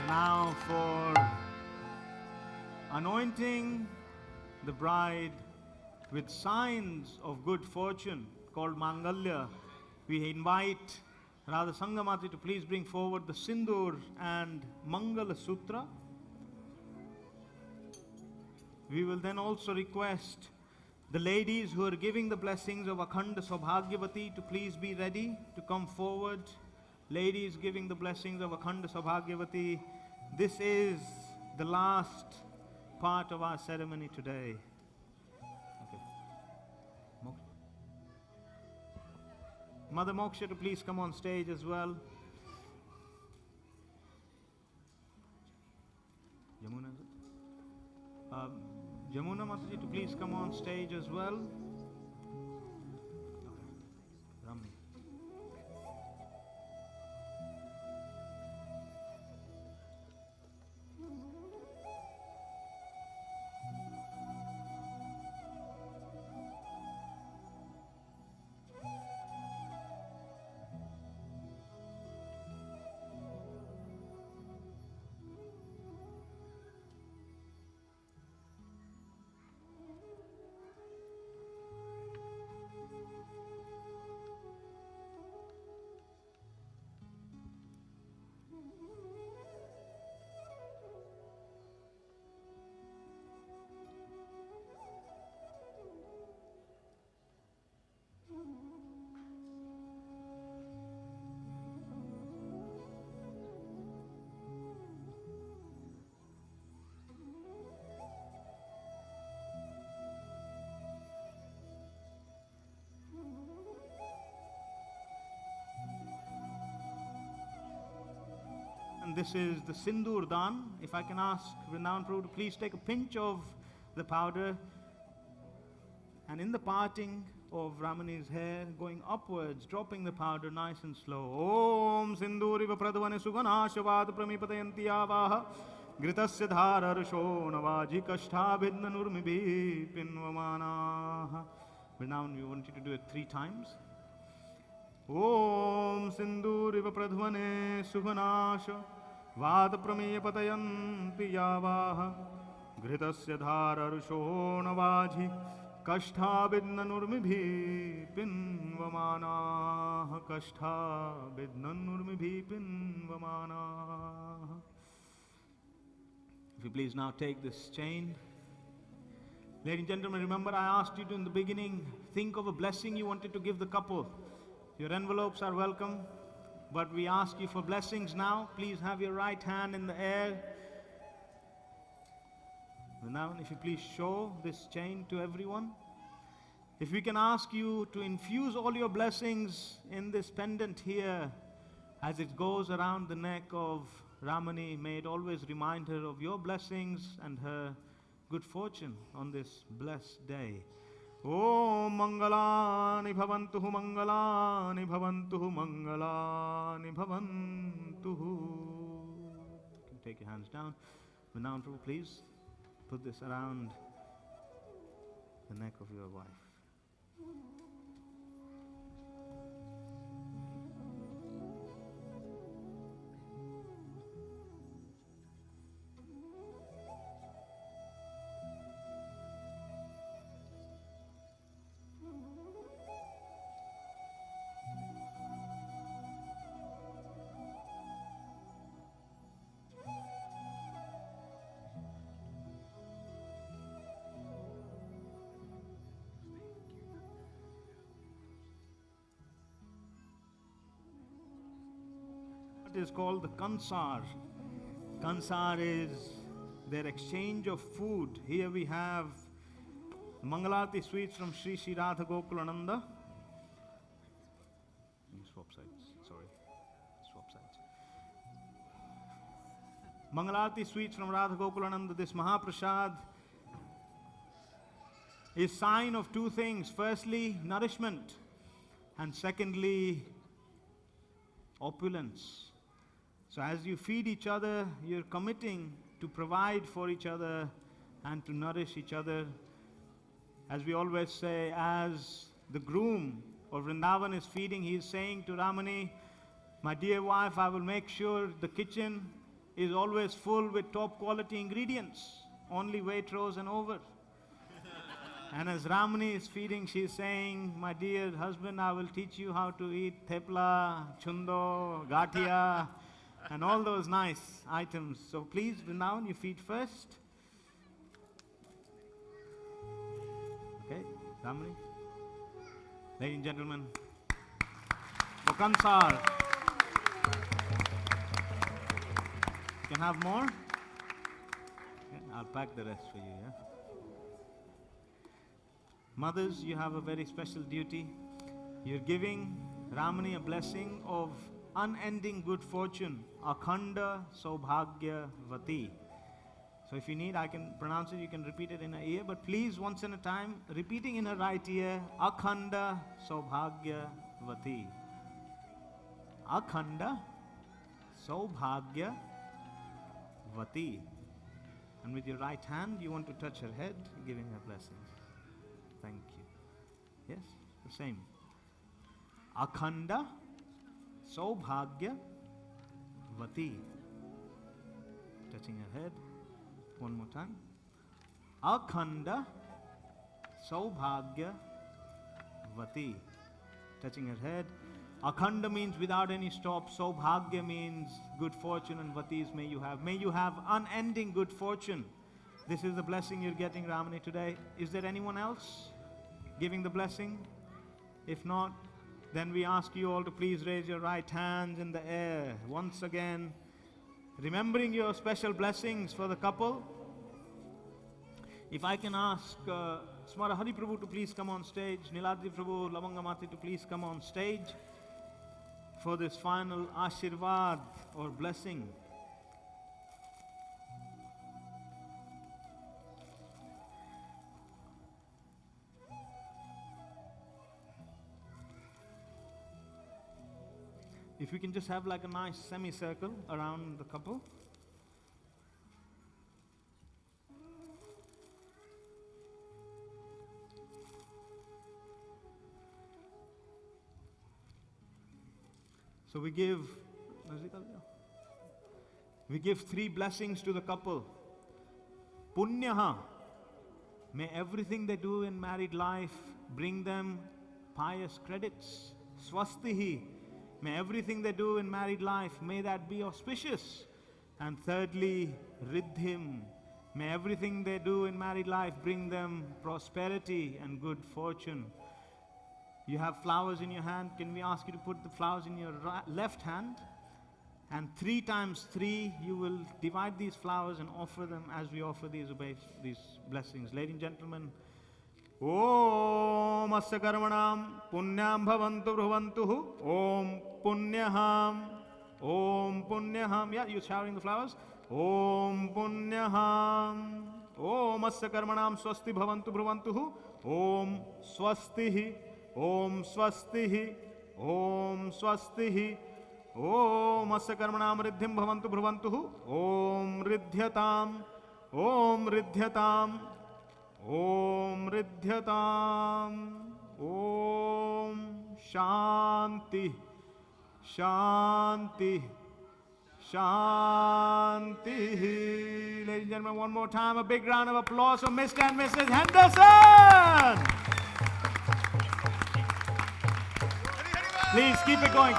[SPEAKER 3] Now for anointing the bride with signs of good fortune called Mangalya, we invite Radha Sangamati to please bring forward the Sindur and Mangala Sutra. We will then also request the ladies who are giving the blessings of Akhanda Saubhagyavati to please be ready to come forward. Ladies giving the blessings of Akhanda Saubhagyavati. This is the last part of our ceremony today. Okay. Mother Moksha to please come on stage as well. Yamuna, is it? Jamuna Mataji to please come on stage as well. Ramani. And this is the Sindur Dan. If I can ask Vrindavan Prabhu to please take a pinch of the powder, and in the parting of Ramani's hair, going upwards, dropping the powder nice and slow. Om Sinduriva Pradvane Suganashavad Pramipatayanti Avaha Gritasya Dhararsho Navaji Kashta Vidna Nurmibhi Pinvamanaha. Vrindavan, we want you to do it 3 times. Om Sinduriva Pradvane Suganasha Vada Prameya Patayanti Yavaha Gritasya Dhararsho Navaji Kashta Vidna Nurmibhi Pinvamanaha Kashta Vidna Nurmibhi Pinvamanaha. If you please now take this chain. Ladies and gentlemen, remember I asked you to in the beginning, think of a blessing you wanted to give the couple. Your envelopes are welcome, but we ask you for blessings now. Please have your right hand in the air. And now, if you please show this chain to everyone. If we can ask you to infuse all your blessings in this pendant here as it goes around the neck of Ramani, may it always remind her of your blessings and her good fortune on this blessed day. Om Mangalani Bhavantuhu Mangalani Bhavantuhu Mangalani Bhavantuhu. You can take your hands down. Vrindavan Prabhu, please put this around the neck of your wife. It is called the Kansar. Kansar is their exchange of food. Here we have Mangalarti sweets from Sri Sri Radha Gokulananda. Swap sides, sorry. Swap sides. Mangalarti sweets from Radha Gokulananda. This Mahaprasad is sign of two things. Firstly, nourishment. And secondly, opulence. So as you feed each other, you're committing to provide for each other and to nourish each other. As we always say, as the groom of Vrindavan is feeding, he is saying to Ramani, my dear wife, I will make sure the kitchen is always full with top quality ingredients, only Waitrose and over. And as Ramani is feeding, she is saying, my dear husband, I will teach you how to eat thepla, chundo, gatia, and all those nice items. So please, Vrindavan, you feed first. Okay, Ramani. Ladies and gentlemen, for Kansar. You can have more? Okay, I'll pack the rest for you, yeah? Mothers, you have a very special duty. You're giving Ramani a blessing of unending good fortune, Akhanda Saubhagya Vati. So if you need, I can pronounce it, you can repeat it in her ear, but please, once in a time, repeating in her right ear, Akhanda Saubhagya Vati. Akhanda Saubhagya Vati. And with your right hand, you want to touch her head, giving her blessings. Thank you. Yes, the same. Akhanda Saubhagya Vati. Touching her head. One more time. Akhanda Saubhagya Vati. Touching her head. Akhanda means without any stop. Saubhagya means good fortune, and Vati is may you have. May you have unending good fortune. This is the blessing you're getting, Ramani, today. Is there anyone else giving the blessing? If not, then we ask you all to please raise your right hands in the air. Once again, remembering your special blessings for the couple. If I can ask Smara Hari Prabhu to please come on stage, Niladri Prabhu, Lavangamati to please come on stage for this final Ashirvad or blessing. If we can just have like a nice semicircle around the couple. So we give three blessings to the couple. Punyaha, may everything they do in married life bring them pious credits. Swastihi, may everything they do in married life, may that be auspicious. And thirdly, Riddhim, may everything they do in married life bring them prosperity and good fortune. You have flowers in your hand. Can we ask you to put the flowers in your left hand? And 3 times 3, you will divide these flowers and offer them as we offer these blessings. Ladies and gentlemen, Om Asya Karmanam Punyam Bhavantu Bhruvantuhu Om Punyaham Om Punyaham. Yeah, you're showering the flowers. Om Punyaham Om asya karmanam swasti bhavantu bhravantuhu. Om swasti. Om swasti. Om swasti. Om asya karmanam riddhim bhavantu bhravantuhu. Om riddhyatam. Om riddhyatam. Om riddhyatam. Om Shanti. Shanti. Shanti. Ladies and gentlemen, one more time, a big round of applause for Mr. and Mrs. Henderson. Please keep it going,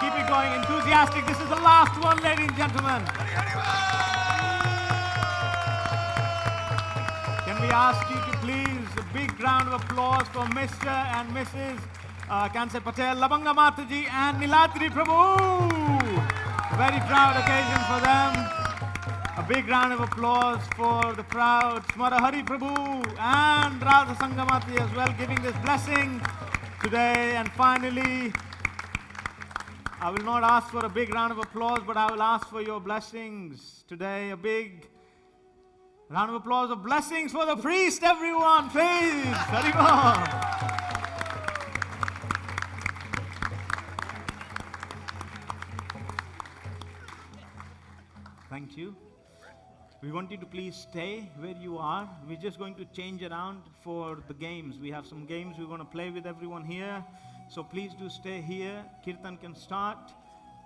[SPEAKER 3] enthusiastic. This is the last one, ladies and gentlemen. Can we ask you to please, a big round of applause for Mr. and Mrs. Kanse Patel, Labanga Mataji and Nilatri Prabhu. A very proud occasion for them. A big round of applause for the proud Smara Hari Prabhu and Radha Sangamati as well, giving this blessing today. And finally, I will not ask for a big round of applause, but I will ask for your blessings today. A big round of applause of blessings for the priest, everyone, please. Haribol. Thank you. We want you to please stay where you are. We're just going to change around for the games. We have some games we're going to play with everyone here. So please do stay here. Kirtan can start.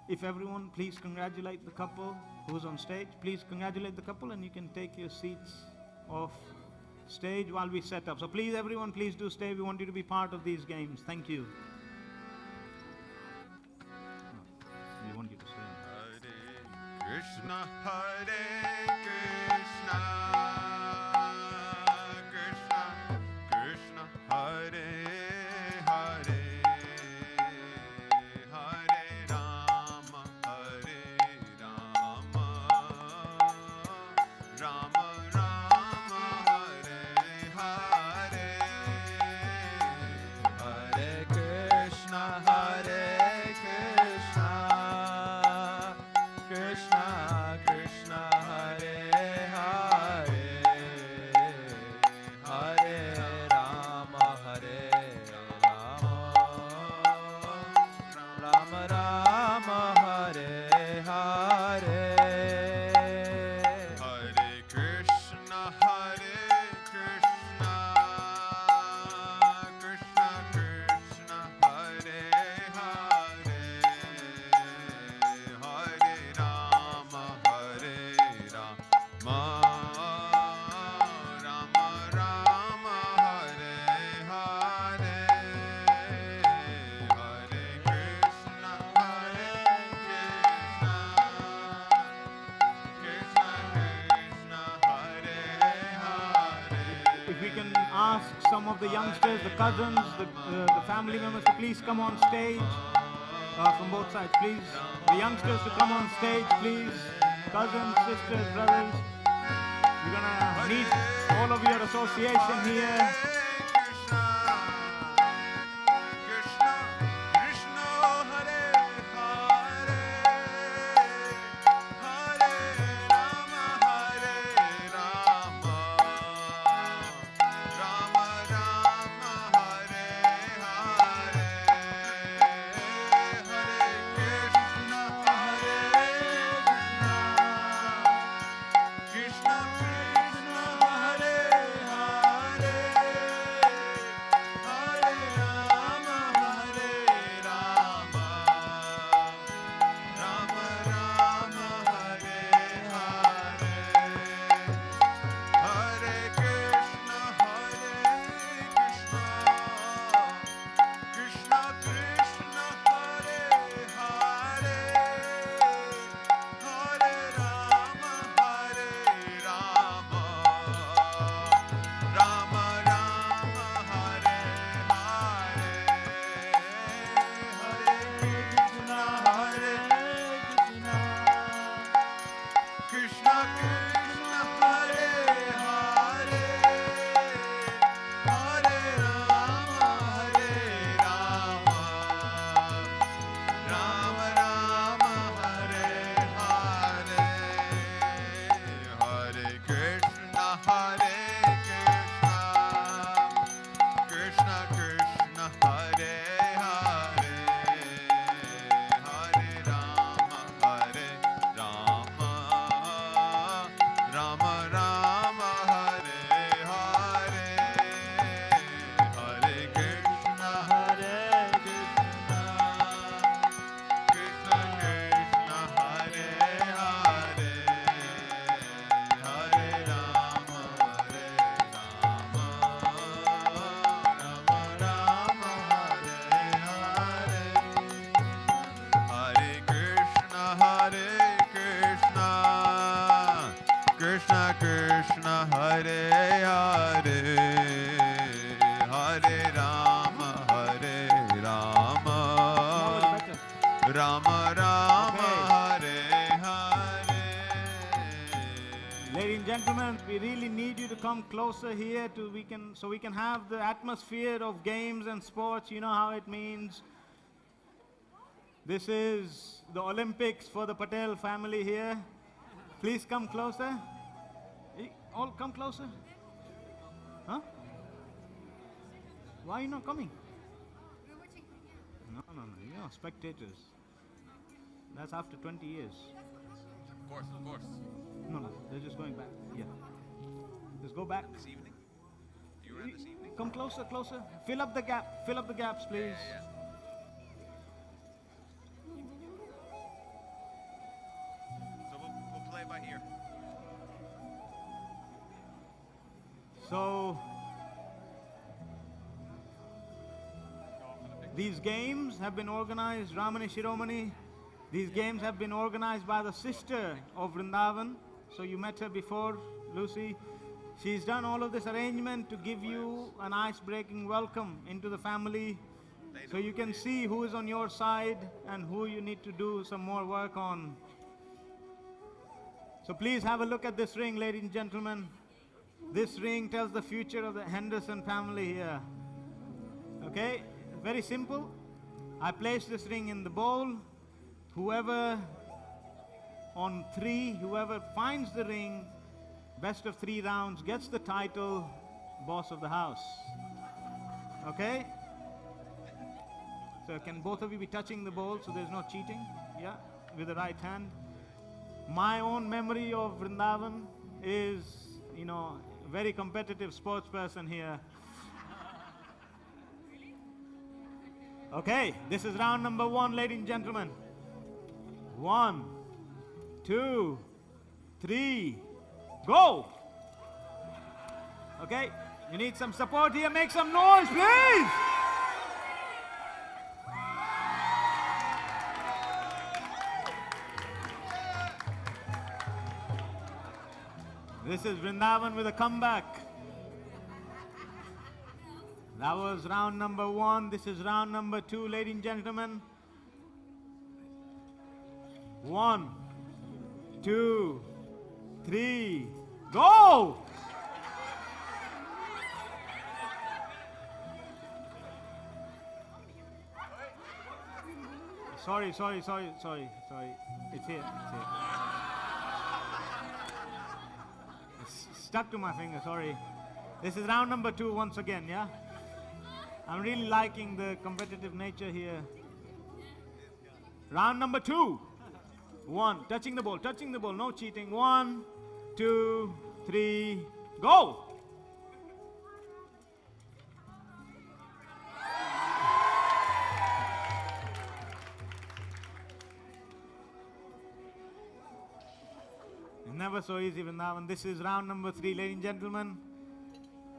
[SPEAKER 3] If everyone, please congratulate the couple who's on stage. Please congratulate the couple and you can take your seats off stage while we set up. So please, everyone, please do stay. We want you to be part of these games. Thank you. We want you to stay.
[SPEAKER 5] Krishna, Hare Krishna, Krishna, Krishna, Hare Hare, Hare Rama, Hare Rama, Rama Rama, Hare Hare, Hare Krishna, Hare Krishna, Krishna, Krishna, Hare Hare, Hare Rama, Hare Rama, Rama Rama, Hare Hare, Hare Krishna, Hare Krishna, Krishna, Krishna, Hare Hare, Hare Rama, Hare Rama, Rama Rama, Hare Hare, Hare Krishna, Hare Krishna, Krishna Krishna, Hare Hare.
[SPEAKER 3] If we can ask some of the youngsters, the cousins, the family members to please come on stage from both sides, please. The youngsters to come on stage, please. Cousins, sisters, brothers. We're gonna need all of your association here.
[SPEAKER 5] Krishna, Krishna, Krishna, Hare Hare, Hare Rama, Hare Rama, Rama Rama, Hare Hare, Hare Krishna, Hare Krishna, Krishna Krishna, Hare Hare,
[SPEAKER 1] Rama Rama
[SPEAKER 3] Okay.
[SPEAKER 1] Hare Hare.
[SPEAKER 3] Ladies and gentlemen, we really need you to come closer here so we can have the atmosphere of games and sports. You know how it means. This is the Olympics for the Patel family here. Please come closer. All come closer. Huh? Why are you not coming? No, you know, spectators. That's after 20 years.
[SPEAKER 1] Of course.
[SPEAKER 3] No, they're just going back. Yeah. Just go back.
[SPEAKER 1] This evening? You were in this evening?
[SPEAKER 3] Come closer. Fill up the gaps, please.
[SPEAKER 1] Yeah. So we'll play by ear.
[SPEAKER 3] So, these games have been organized, Ramani Shiromani, these games have been organized by the sister of Vrindavan. So you met her before, Lucy. She's done all of this arrangement to give you an ice-breaking welcome into the family, so you can see who is on your side and who you need to do some more work on. So please have a look at this ring, ladies and gentlemen. This ring tells the future of the Henderson family here. Okay, very simple. I place this ring in the bowl. Whoever finds the ring, best of 3 rounds, gets the title boss of the house. Okay? So can both of you be touching the bowl so there's no cheating? Yeah, with the right hand. My own memory of Vrindavan is, you know, a very competitive sports person here. Okay, this is round number 1, ladies and gentlemen. 1, 2, 3, go! Okay, you need some support here. Make some noise, please! This is Vrindavan with a comeback. That was round number 1. This is round number 2, ladies and gentlemen. 1, 2, 3, go! Sorry. It's here. It's stuck to my finger, sorry. This is round number 2 once again, yeah? I'm really liking the competitive nature here. Round number 2. 1, touching the ball, no cheating. 1, 2, 3, go! Never so easy, Vrindavan. This is round number 3, ladies and gentlemen.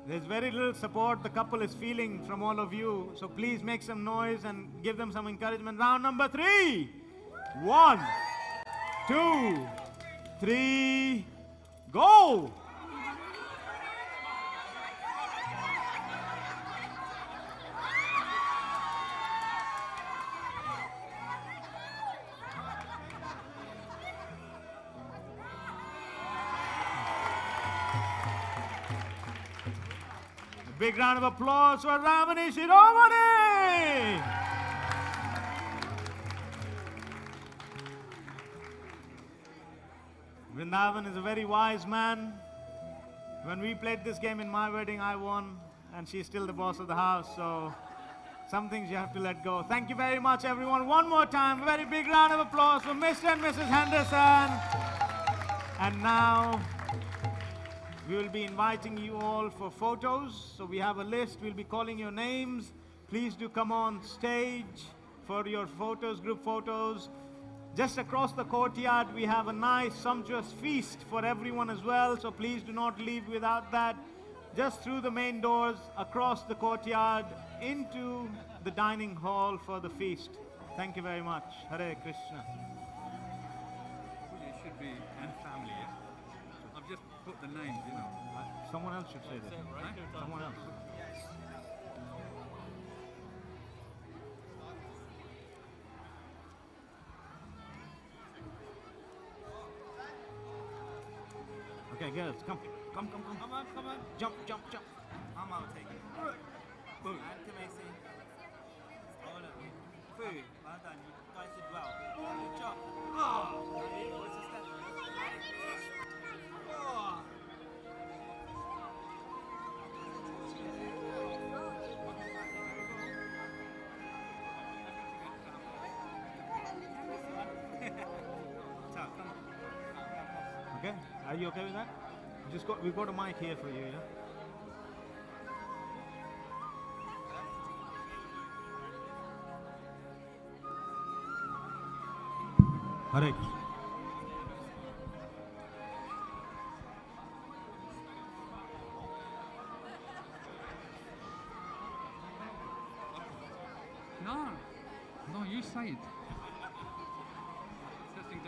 [SPEAKER 3] There's very little support the couple is feeling from all of you, so please make some noise and give them some encouragement. Round number 3. 1, 2, 3, go! A big round of applause for Ramani Shiromani! Vrindavan is a very wise man. When we played this game in my wedding, I won, and she's still the boss of the house, so some things you have to let go. Thank you very much, everyone. One more time, a very big round of applause for Mr. and Mrs. Henderson. And now, we will be inviting you all for photos. So we have a list. We'll be calling your names. Please do come on stage for your photos, group photos. Just across the courtyard, we have a nice, sumptuous feast for everyone as well. So please do not leave without that. Just through the main doors, across the courtyard, into the dining hall for the feast. Thank you very much. Hare Krishna.
[SPEAKER 5] It should be and family, yeah? I've just put the names, you know.
[SPEAKER 3] Someone else should say that.
[SPEAKER 5] Huh?
[SPEAKER 3] Someone else. girls. Come. Come.
[SPEAKER 1] Come on, come on.
[SPEAKER 3] Jump.
[SPEAKER 1] Mama will take it.
[SPEAKER 3] Boom.
[SPEAKER 1] And to Macy. Hold up. Food. Well done. You guys did well. Good job. Oh! What's the step? Oh! Come on.
[SPEAKER 3] Okay. Are you okay with that? We've got a mic here for you. Yeah. Hare.
[SPEAKER 8] No, you say it. Testing.